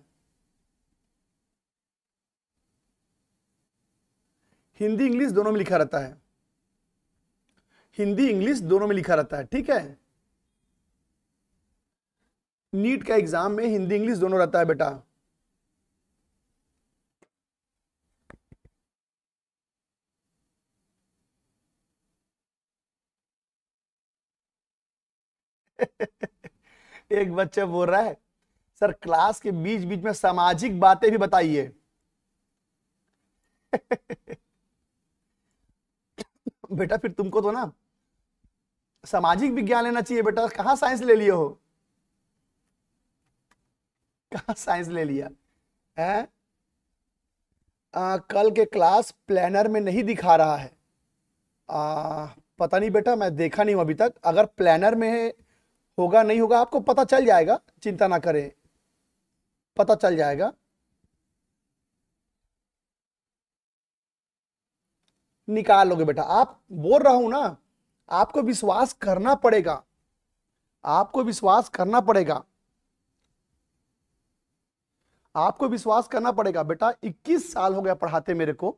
हिंदी इंग्लिश दोनों में लिखा रहता है। हिंदी इंग्लिश दोनों में लिखा रहता है, ठीक है। नीट का एग्जाम में हिंदी इंग्लिश दोनों रहता है बेटा। एक बच्चा बोल रहा है सर क्लास के बीच बीच में सामाजिक बातें भी बताइए। बेटा फिर तुमको तो ना सामाजिक विज्ञान लेना चाहिए बेटा, कहां साइंस ले लिए हो? कहां साइंस ले लिया है? कल के क्लास प्लानर में नहीं दिखा रहा है। पता नहीं बेटा, मैं देखा नहीं हूं अभी तक। अगर प्लानर में होगा नहीं होगा आपको पता चल जाएगा, चिंता ना करें, पता चल जाएगा। निकाल लोगे बेटा, आप बोल रहा हूं ना, आपको विश्वास करना पड़ेगा, आपको विश्वास करना पड़ेगा, आपको विश्वास करना पड़ेगा बेटा। 21 साल हो गया पढ़ाते मेरे को,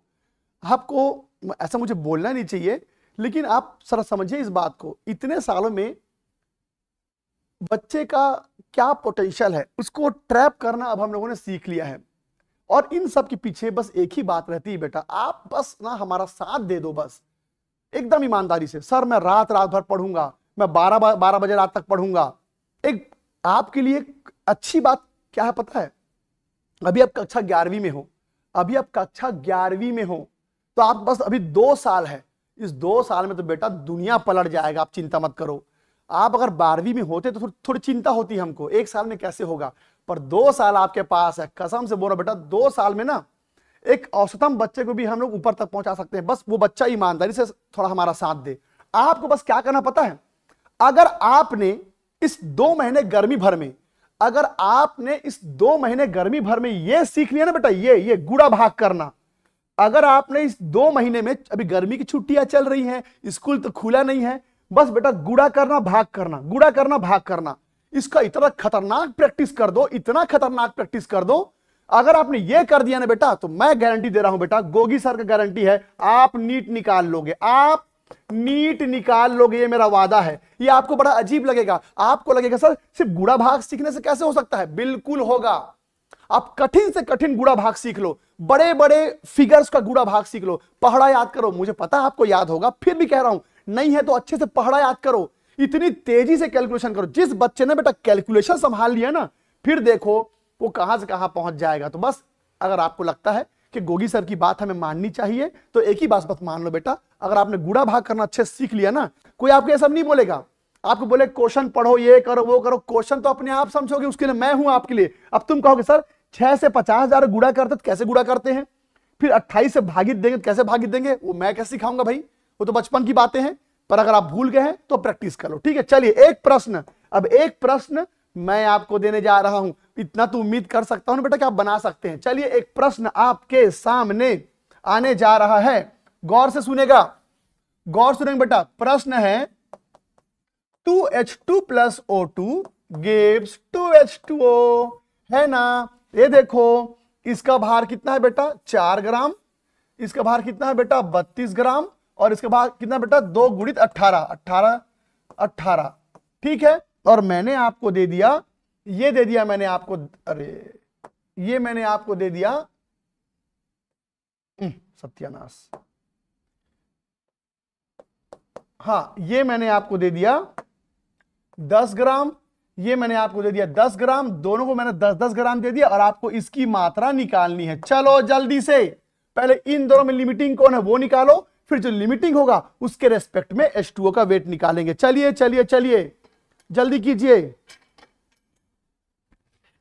आपको ऐसा मुझे बोलना नहीं चाहिए, लेकिन आप सर समझिए इस बात को। इतने सालों में बच्चे का क्या पोटेंशियल है उसको ट्रैप करना अब हम लोगों ने सीख लिया है। और इन सब के पीछे बस एक ही बात रहती है बेटा, आप बस ना हमारा साथ दे दो, बस एकदम ईमानदारी से। सर मैं रात भर पढ़ूंगा, मैं 12 बजे रात तक पढ़ूंगा। एक आपके लिए अच्छी बात क्या है पता है? अभी आप कक्षा 11वीं में हो, अभी आप कक्षा 11वीं में हो, तो आप बस अभी 2 साल है। इस 2 साल में तो बेटा दुनिया पलट जाएगा, आप चिंता मत करो। आप अगर 12वीं में होते तो थोड़ी चिंता होती हमको, 1 साल में कैसे होगा, पर 2 साल आपके पास है। कसम से बोल रहा बेटा, 2 साल में ना एक औसतम बच्चे को भी हम लोग ऊपर तक पहुंचा सकते हैं। बस वो बच्चा ईमानदारी से थोड़ा हमारा साथ दे। आपको बस क्या करना पता है? अगर आपने इस 2 महीने गर्मी भर में, अगर आपने इस 2 महीने गर्मी भर में ये सीख लिया ना बेटा, ये गुड़ा भाग करना। अगर आपने इस 2 महीने में, अभी गर्मी की छुट्टियां चल रही हैं, स्कूल तो खुला नहीं है, बस बेटा गुड़ा करना भाग करना, गुड़ा करना भाग करना, इसका इतना खतरनाक प्रैक्टिस कर दो, इतना खतरनाक प्रैक्टिस कर दो। अगर आपने ये कर दिया ना बेटा, तो मैं गारंटी दे रहा हूं बेटा, गोगी सर का गारंटी है, आप नीट निकाल लोगे, आप नीट निकाल लोगे, ये मेरा वादा है। ये आपको बड़ा अजीब लगेगा, आपको लगेगा सर सिर्फ गुड़ा भाग सीखने से कैसे हो सकता है? बिल्कुल होगा। आप कठिन से कठिन गुड़ा भाग सीख लो, बड़े बड़े फिगर्स का गुड़ा भाग सीख लो, पहाड़ा याद करो। मुझे पता है आपको याद होगा, फिर भी कह रहा हूं, नहीं है तो अच्छे से पहाड़ा याद करो, इतनी तेजी से कैलकुलेशन करो। जिस बच्चे ने बेटा कैलकुलेशन संभाल लिया ना, फिर देखो वो कहां से कहां पहुंच जाएगा। तो बस अगर आपको लगता है कि गोगी सर की बात हमें माननी चाहिए, तो एक ही बात बस मान लो बेटा, अगर आपने गुड़ा भाग करना अच्छे से सीख लिया ना, कोई आपको ये सब नहीं बोलेगा। आपको बोले क्वेश्चन पढ़ो, ये करो वो करो, क्वेश्चन तो अपने आप समझोगे, उसके लिए मैं हूं आपके लिए। अब तुम कहोगे सर 6 से 50,000 गुड़ा करते तो कैसे गुड़ा करते हैं, फिर 28 से भागित देंगे तो कैसे भागित देंगे, वो मैं कैसे सिखाऊंगा भाई, वो तो बचपन की बातें हैं। पर अगर आप भूल गए हैं तो प्रैक्टिस कर लो, ठीक है। चलिए एक प्रश्न, अब एक प्रश्न मैं आपको देने जा रहा हूं, इतना तो उम्मीद कर सकता हूं बेटा कि आप बना सकते हैं। चलिए एक प्रश्न आपके सामने आने जा रहा है, गौर से सुनेगा, गौर सुनेंगे बेटा। प्रश्न है 2H2 + O2 gives 2H2O, है ना। ये देखो इसका भार कितना है बेटा 4 ग्राम, इसका भार कितना है बेटा 32 ग्राम, और इसका भार कितना बेटा 2 गुणित 18। ठीक है, और मैंने आपको दे दिया, ये दे दिया मैंने आपको, अरे ये मैंने आपको दे दिया, सत्यानाश, हाँ ये मैंने आपको दे दिया 10 ग्राम, ये मैंने आपको दे दिया 10 ग्राम, दोनों को मैंने 10-10 ग्राम दे दिया, और आपको इसकी मात्रा निकालनी है। चलो जल्दी से, पहले इन दोनों में लिमिटिंग कौन है वो निकालो, फिर जो लिमिटिंग होगा उसके रेस्पेक्ट में H2O का वेट निकालेंगे। चलिए चलिए चलिए जल्दी कीजिए।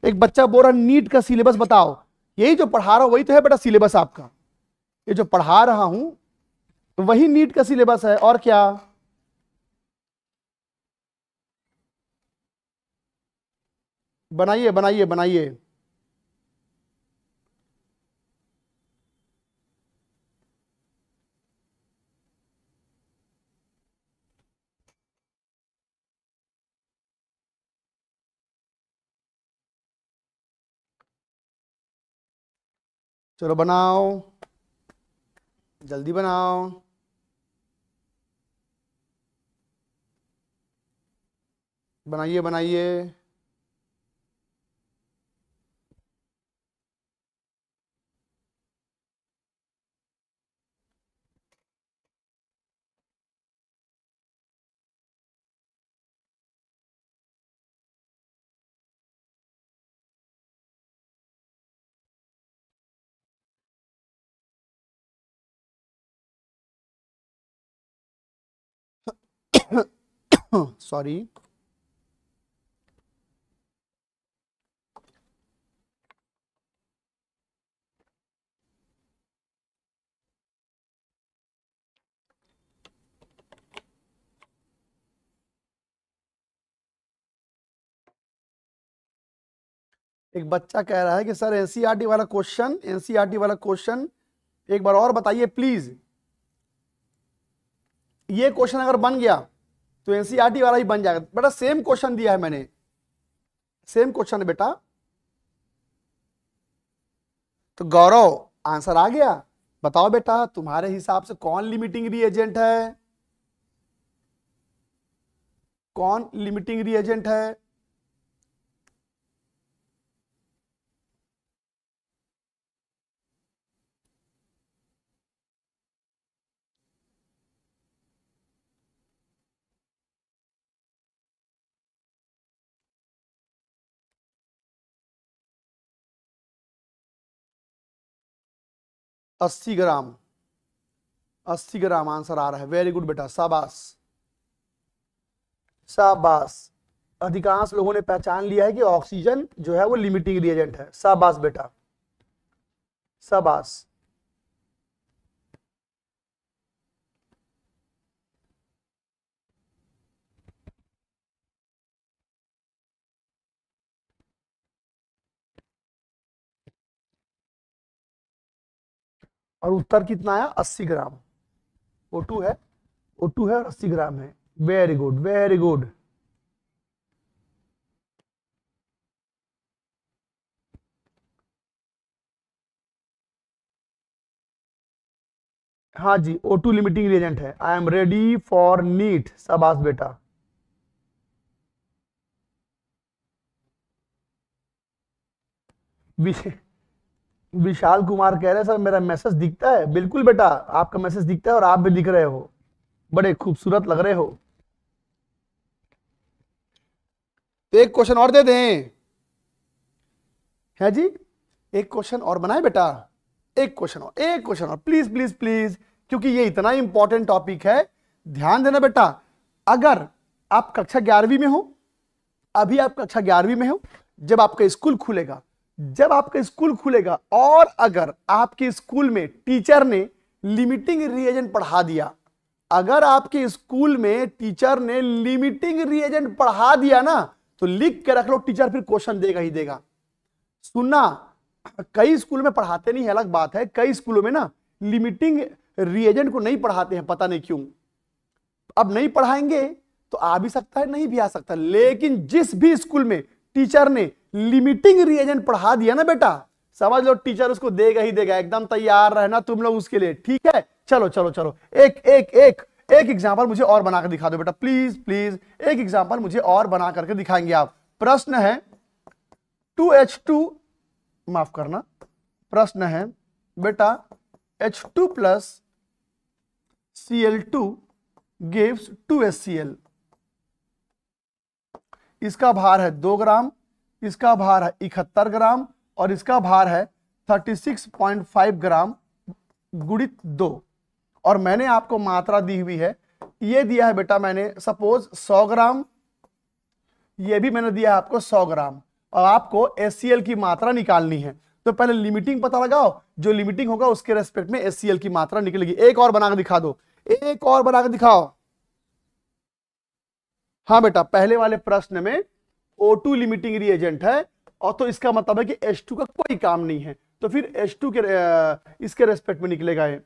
एक बच्चा बोल रहा नीट का सिलेबस बताओ, यही जो पढ़ा रहा हूं वही तो है बेटा सिलेबस आपका, ये जो पढ़ा रहा हूं वही नीट का सिलेबस है, और क्या। बनाइए बनाइए बनाइए। चलो बनाओ, जल्दी बनाओ। बनाइए बनाइए। सॉरी, एक बच्चा कह रहा है कि सर एनसीईआरटी वाला क्वेश्चन, एनसीईआरटी वाला क्वेश्चन एक बार और बताइए प्लीज। ये क्वेश्चन अगर बन गया तो एनसीईआरटी वाला ही बन जाएगा बेटा, सेम क्वेश्चन दिया है मैंने, सेम क्वेश्चन है बेटा। तो गौरव आंसर आ गया, बताओ बेटा तुम्हारे हिसाब से कौन लिमिटिंग रिएजेंट है, कौन लिमिटिंग रिएजेंट है। अस्सी ग्राम, 80 ग्राम आंसर आ रहा है। वेरी गुड बेटा, शाबाश शाबाश। अधिकांश लोगों ने पहचान लिया है कि ऑक्सीजन जो है वो लिमिटिंग रिएजेंट है। शाबाश बेटा, शाबाश। और उत्तर कितना आया 80 ग्राम। O2 है, O2 है और 80 ग्राम है। Very good very good. हाँ जी, O2 लिमिटिंग रिएजेंट है। I am ready for NEET. शाबाश बेटा। विशाल कुमार कह रहे हैं सर मेरा मैसेज दिखता है। बिल्कुल बेटा, आपका मैसेज दिखता है और आप भी दिख रहे हो, बड़े खूबसूरत लग रहे हो। तो एक क्वेश्चन और दे दें, है जी, एक क्वेश्चन और बनाए बेटा, एक क्वेश्चन और, एक क्वेश्चन और, प्लीज प्लीज प्लीज, क्योंकि ये इतना इंपॉर्टेंट टॉपिक है। ध्यान देना बेटा, अगर आप कक्षा 11वीं में हो, अभी आप कक्षा 11वीं में हो, जब आपका स्कूल खुलेगा, जब आपका स्कूल खुलेगा और अगर आपके स्कूल में टीचर ने लिमिटिंग रिएजेंट पढ़ा दिया, अगर आपके स्कूल में टीचर ने लिमिटिंग रिएजेंट पढ़ा दिया ना, तो लिख के रख लो, टीचर फिर क्वेश्चन देगा ही देगा। सुनना, कई स्कूल में पढ़ाते नहीं है अलग बात है, कई स्कूलों में ना लिमिटिंग रिएजेंट को नहीं पढ़ाते हैं, पता नहीं क्यों। अब नहीं पढ़ाएंगे तो आ भी सकता है, नहीं भी आ सकता। लेकिन जिस भी स्कूल में टीचर ने लिमिटिंग रिएजेंट पढ़ा दिया ना बेटा, समझ लो टीचर उसको देगा ही देगा। एकदम तैयार रहना तुम लोग उसके लिए, ठीक है। चलो चलो चलो, एक एक एक एक एग्जाम्पल मुझे और बना कर दिखा दो बेटा, प्लीज प्लीज। एक एग्जाम्पल मुझे और बना करके दिखाएंगे आप। प्रश्न है 2H2, माफ करना, प्रश्न है बेटा H2 plus Cl2 gives 2HCl। इसका भार है 2 ग्राम, इसका भार है 71 ग्राम और इसका भार है 36.5 ग्राम गुणित 2। और मैंने आपको मात्रा दी हुई है, ये दिया है बेटा मैंने सपोज 100 ग्राम, ये भी मैंने दिया है आपको 100 ग्राम, और आपको HCl की मात्रा निकालनी है। तो पहले लिमिटिंग पता लगाओ, जो लिमिटिंग होगा उसके रेस्पेक्ट में HCl की मात्रा निकलेगी। एक और बनाकर दिखा दो, एक और बनाकर दिखाओ। हाँ बेटा, पहले वाले प्रश्न में O2 लिमिटिंग रिएजेंट है, और तो इसका मतलब है कि H2 का कोई काम नहीं है, तो फिर H2 के इसके रेस्पेक्ट में निकलेगा ये।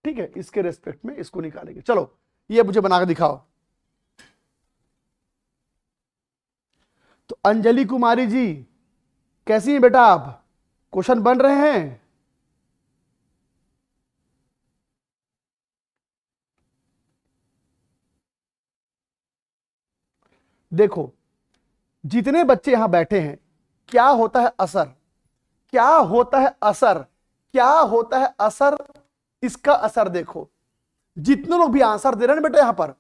ठीक है, इसके रेस्पेक्ट में इसको निकालेंगे। चलो ये मुझे बनाकर दिखाओ। तो अंजलि कुमारी जी कैसी हैं बेटा आप? क्वेश्चन बन रहे हैं? देखो जितने बच्चे यहां बैठे हैं, क्या होता है असर, क्या होता है असर, क्या होता है असर, इसका असर देखो। जितने लोग भी आंसर दे रहे हैं बेटा, यहां पर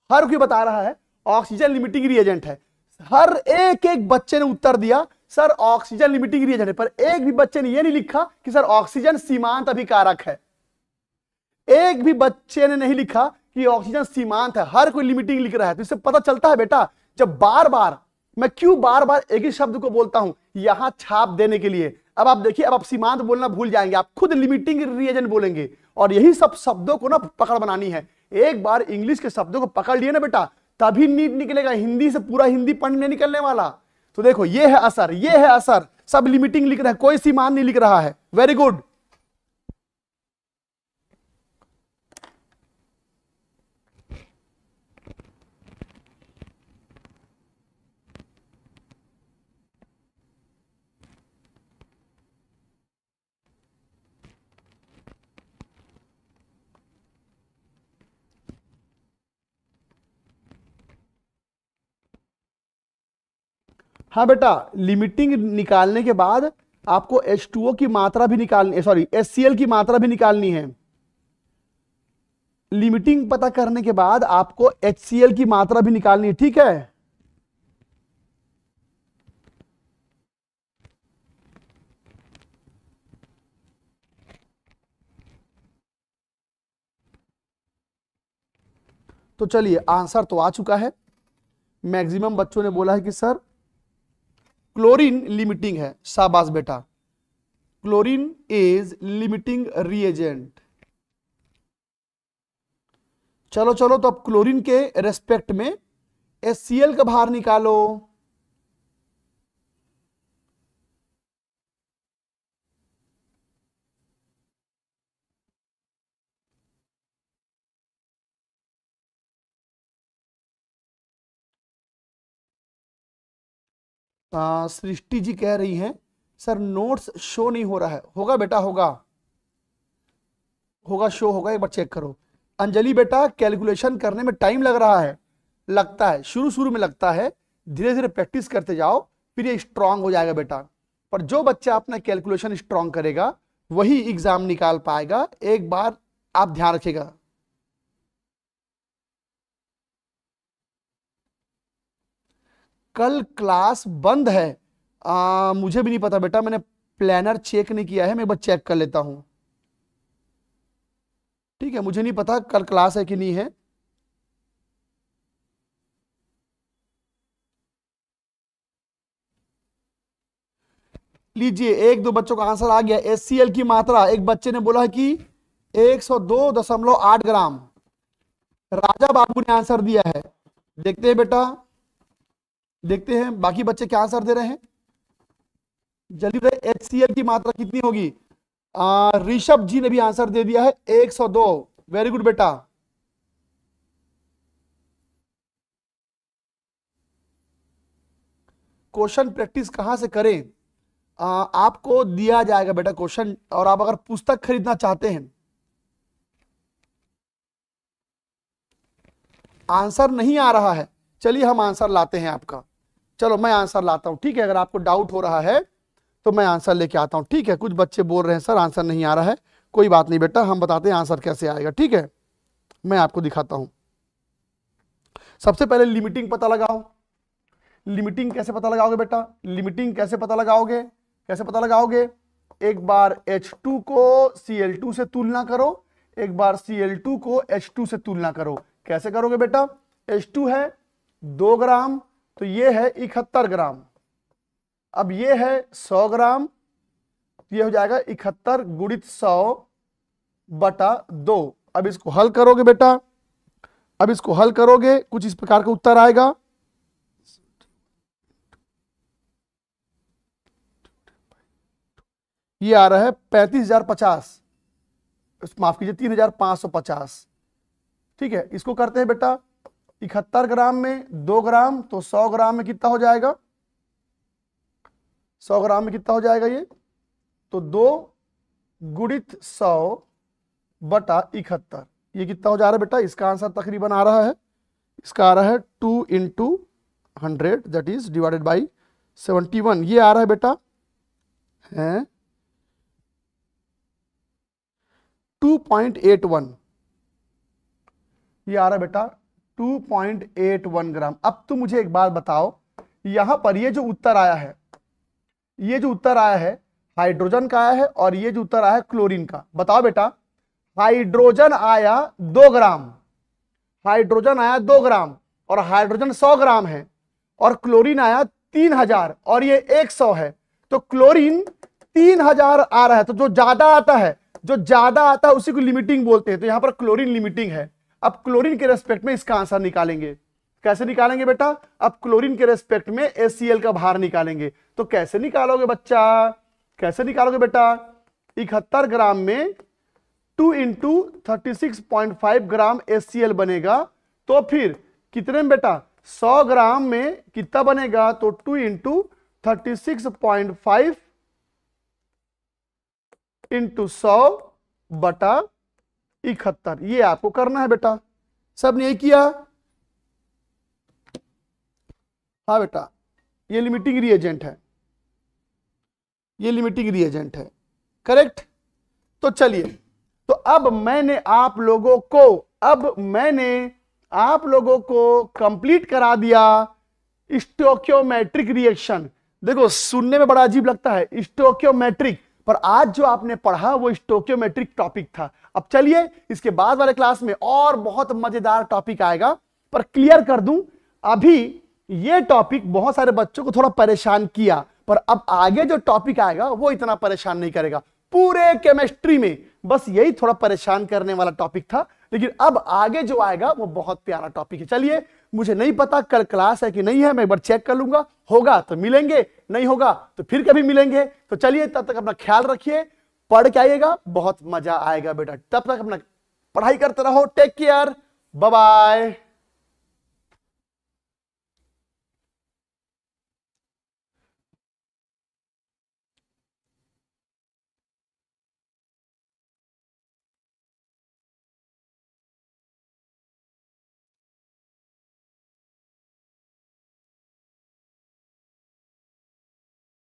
हर कोई बता रहा है ऑक्सीजन लिमिटिंग रिएजेंट है। हर एक एक बच्चे ने उत्तर दिया सर ऑक्सीजन लिमिटिंग रिएजेंट है, पर एक भी बच्चे ने यह नहीं लिखा कि सर ऑक्सीजन सीमांत अभिकारक है। एक भी बच्चे ने नहीं लिखा कि ऑक्सीजन सीमांत है। हर कोई लिमिटिंग लिख रहा है। तो इससे पता चलता है बेटा, जब बार बार मैं क्यों बार बार एक ही शब्द को बोलता हूं, यहां छाप देने के लिए। अब आप देखिए, अब आप सीमांत बोलना भूल जाएंगे, आप खुद लिमिटिंग रिएजेंट बोलेंगे, और यही सब शब्दों को ना पकड़ बनानी है। एक बार इंग्लिश के शब्दों को पकड़ लिए ना बेटा, तभी नीट निकलेगा। हिंदी से पूरा हिंदी पढ़ नहीं निकलने वाला। तो देखो ये है असर, ये है असर, सब लिमिटिंग लिख रहे हैं, कोई सीमांत नहीं लिख रहा है। Very good. हाँ बेटा, लिमिटिंग निकालने के बाद आपको H2O की मात्रा भी निकालनी, सॉरी HCl की मात्रा भी निकालनी है। लिमिटिंग पता करने के बाद आपको HCl की मात्रा भी निकालनी है, ठीक है। तो चलिए आंसर तो आ चुका है। मैक्सिमम बच्चों ने बोला है कि सर क्लोरीन लिमिटिंग है। शाबाश बेटा, क्लोरीन इज लिमिटिंग रिएजेंट। चलो चलो, तो अब क्लोरीन के रेस्पेक्ट में HCl का भार निकालो। सृष्टि जी कह रही हैं सर नोट्स शो नहीं हो रहा है। होगा बेटा, होगा होगा, शो होगा, एक बार चेक करो। अंजलि बेटा, कैलकुलेशन करने में टाइम लग रहा है, लगता है शुरू शुरू में लगता है, धीरे धीरे प्रैक्टिस करते जाओ, फिर ये स्ट्रांग हो जाएगा बेटा। पर जो बच्चा अपना कैलकुलेशन स्ट्रांग करेगा वही एग्जाम निकाल पाएगा। एक बार आप ध्यान रखिएगा। कल क्लास बंद है, मुझे भी नहीं पता बेटा, मैंने प्लानर चेक नहीं किया है, मैं एक बार चेक कर लेता हूं। ठीक है, मुझे नहीं पता कल क्लास है कि नहीं है। लीजिए, एक दो बच्चों का आंसर आ गया। HCl की मात्रा, एक बच्चे ने बोला कि 102.8 ग्राम। राजा बाबू ने आंसर दिया है। देखते हैं बेटा, देखते हैं बाकी बच्चे क्या आंसर दे रहे हैं। जल्दी से HCl की मात्रा कितनी होगी? ऋषभ जी ने भी आंसर दे दिया है 102। वेरी गुड बेटा। क्वेश्चन प्रैक्टिस कहां से करें? आपको दिया जाएगा बेटा क्वेश्चन, और आप अगर पुस्तक खरीदना चाहते हैं, आंसर नहीं आ रहा है, चलिए हम आंसर लाते हैं आपका। चलो मैं आंसर लाता हूं, ठीक है? अगर आपको डाउट हो रहा है तो मैं आंसर लेके आता हूं, ठीक है? कुछ बच्चे बोल रहे हैं सर आंसर नहीं आ रहा है, कोई बात नहीं बेटा, हम बताते हैं आंसर कैसे आएगा, ठीक है? मैं आपको दिखाता हूं। सबसे पहले लिमिटिंग पता लगाओ। लिमिटिंग कैसे पता लगाओगे बेटा? लिमिटिंग कैसे पता लगाओगे? कैसे पता लगाओगे? एक बार H2 को Cl2 से तुलना करो, एक बार Cl2 को H2 से तुलना करो। कैसे करोगे बेटा? H2 है 2 ग्राम, तो ये है 71 ग्राम। अब ये है 100 ग्राम, ये हो जाएगा 71 गुणित 100 बटा 2। अब इसको हल करोगे बेटा, अब इसको हल करोगे, कुछ इस प्रकार का उत्तर आएगा। ये आ रहा है 35,050, माफ कीजिए 3,550, ठीक है? इसको करते हैं बेटा 71 ग्राम में 2 ग्राम, तो 100 ग्राम में कितना हो जाएगा? 100 ग्राम में कितना हो जाएगा ये? तो 2 गुणित 100 बटा 71, ये कितना हो जा रहा है बेटा? इसका आंसर तकरीबन आ रहा है, इसका आ रहा है 2 × 100 दैट इज डिवाइडेड बाई 71। ये आ रहा है बेटा है 2.81, ये आ रहा है बेटा 2.81 ग्राम। अब तुम मुझे एक बात बताओ, यहां पर ये जो उत्तर आया है, ये जो उत्तर आया है हाइड्रोजन का आया है, और ये जो उत्तर आया है क्लोरीन का। बताओ बेटा, हाइड्रोजन आया 2 ग्राम, हाइड्रोजन आया 2 ग्राम, और हाइड्रोजन 100 ग्राम है, और क्लोरीन आया 3000, और ये 100 है, तो क्लोरीन 3000 आ रहा है। तो जो ज्यादा आता है, जो ज्यादा आता है उसी को लिमिटिंग बोलते हैं, तो यहां पर क्लोरीन लिमिटिंग है। अब क्लोरीन के रेस्पेक्ट में इसका आंसर निकालेंगे। कैसे निकालेंगे बेटा? अब क्लोरीन के रेस्पेक्ट में HCl का भार निकालेंगे। तो कैसे निकालोगे बच्चा? कैसे निकालोगे बेटा? 71 ग्राम में 2 × 36.5 ग्राम HCl बनेगा, तो फिर कितने में बेटा? 100 ग्राम में कितना बनेगा? तो 2 × 36.5 × 100 बटा 71, ये आपको करना है बेटा। सब ने यही किया? हाँ बेटा, ये लिमिटिंग रिएजेंट है, ये लिमिटिंग रिएजेंट है, करेक्ट? तो चलिए, तो अब मैंने आप लोगों को कंप्लीट करा दिया स्टोइकियोमेट्रिक रिएक्शन। देखो सुनने में बड़ा अजीब लगता है स्टोइकियोमेट्रिक, पर आज जो आपने पढ़ा वो स्टोइकियोमेट्रिक टॉपिक था। अब चलिए इसके बाद वाले क्लास में और बहुत मजेदार टॉपिक आएगा, पर क्लियर कर दूं, अभी ये टॉपिक बहुत सारे बच्चों को थोड़ा परेशान किया, पर अब आगे जो टॉपिक आएगा वो इतना परेशान नहीं करेगा। पूरे केमिस्ट्री में बस यही थोड़ा परेशान करने वाला टॉपिक था, लेकिन अब आगे जो आएगा वो बहुत प्यारा टॉपिक है। चलिए, मुझे नहीं पता कल क्लास है कि नहीं है, मैं एक बार चेक कर लूंगा, होगा तो मिलेंगे, नहीं होगा तो फिर कभी मिलेंगे। तो चलिए, तब तक अपना ख्याल रखिए, पढ़ के आइएगा, बहुत मजा आएगा बेटा। तब तक अपना पढ़ाई करते रहो। Take care, bye bye.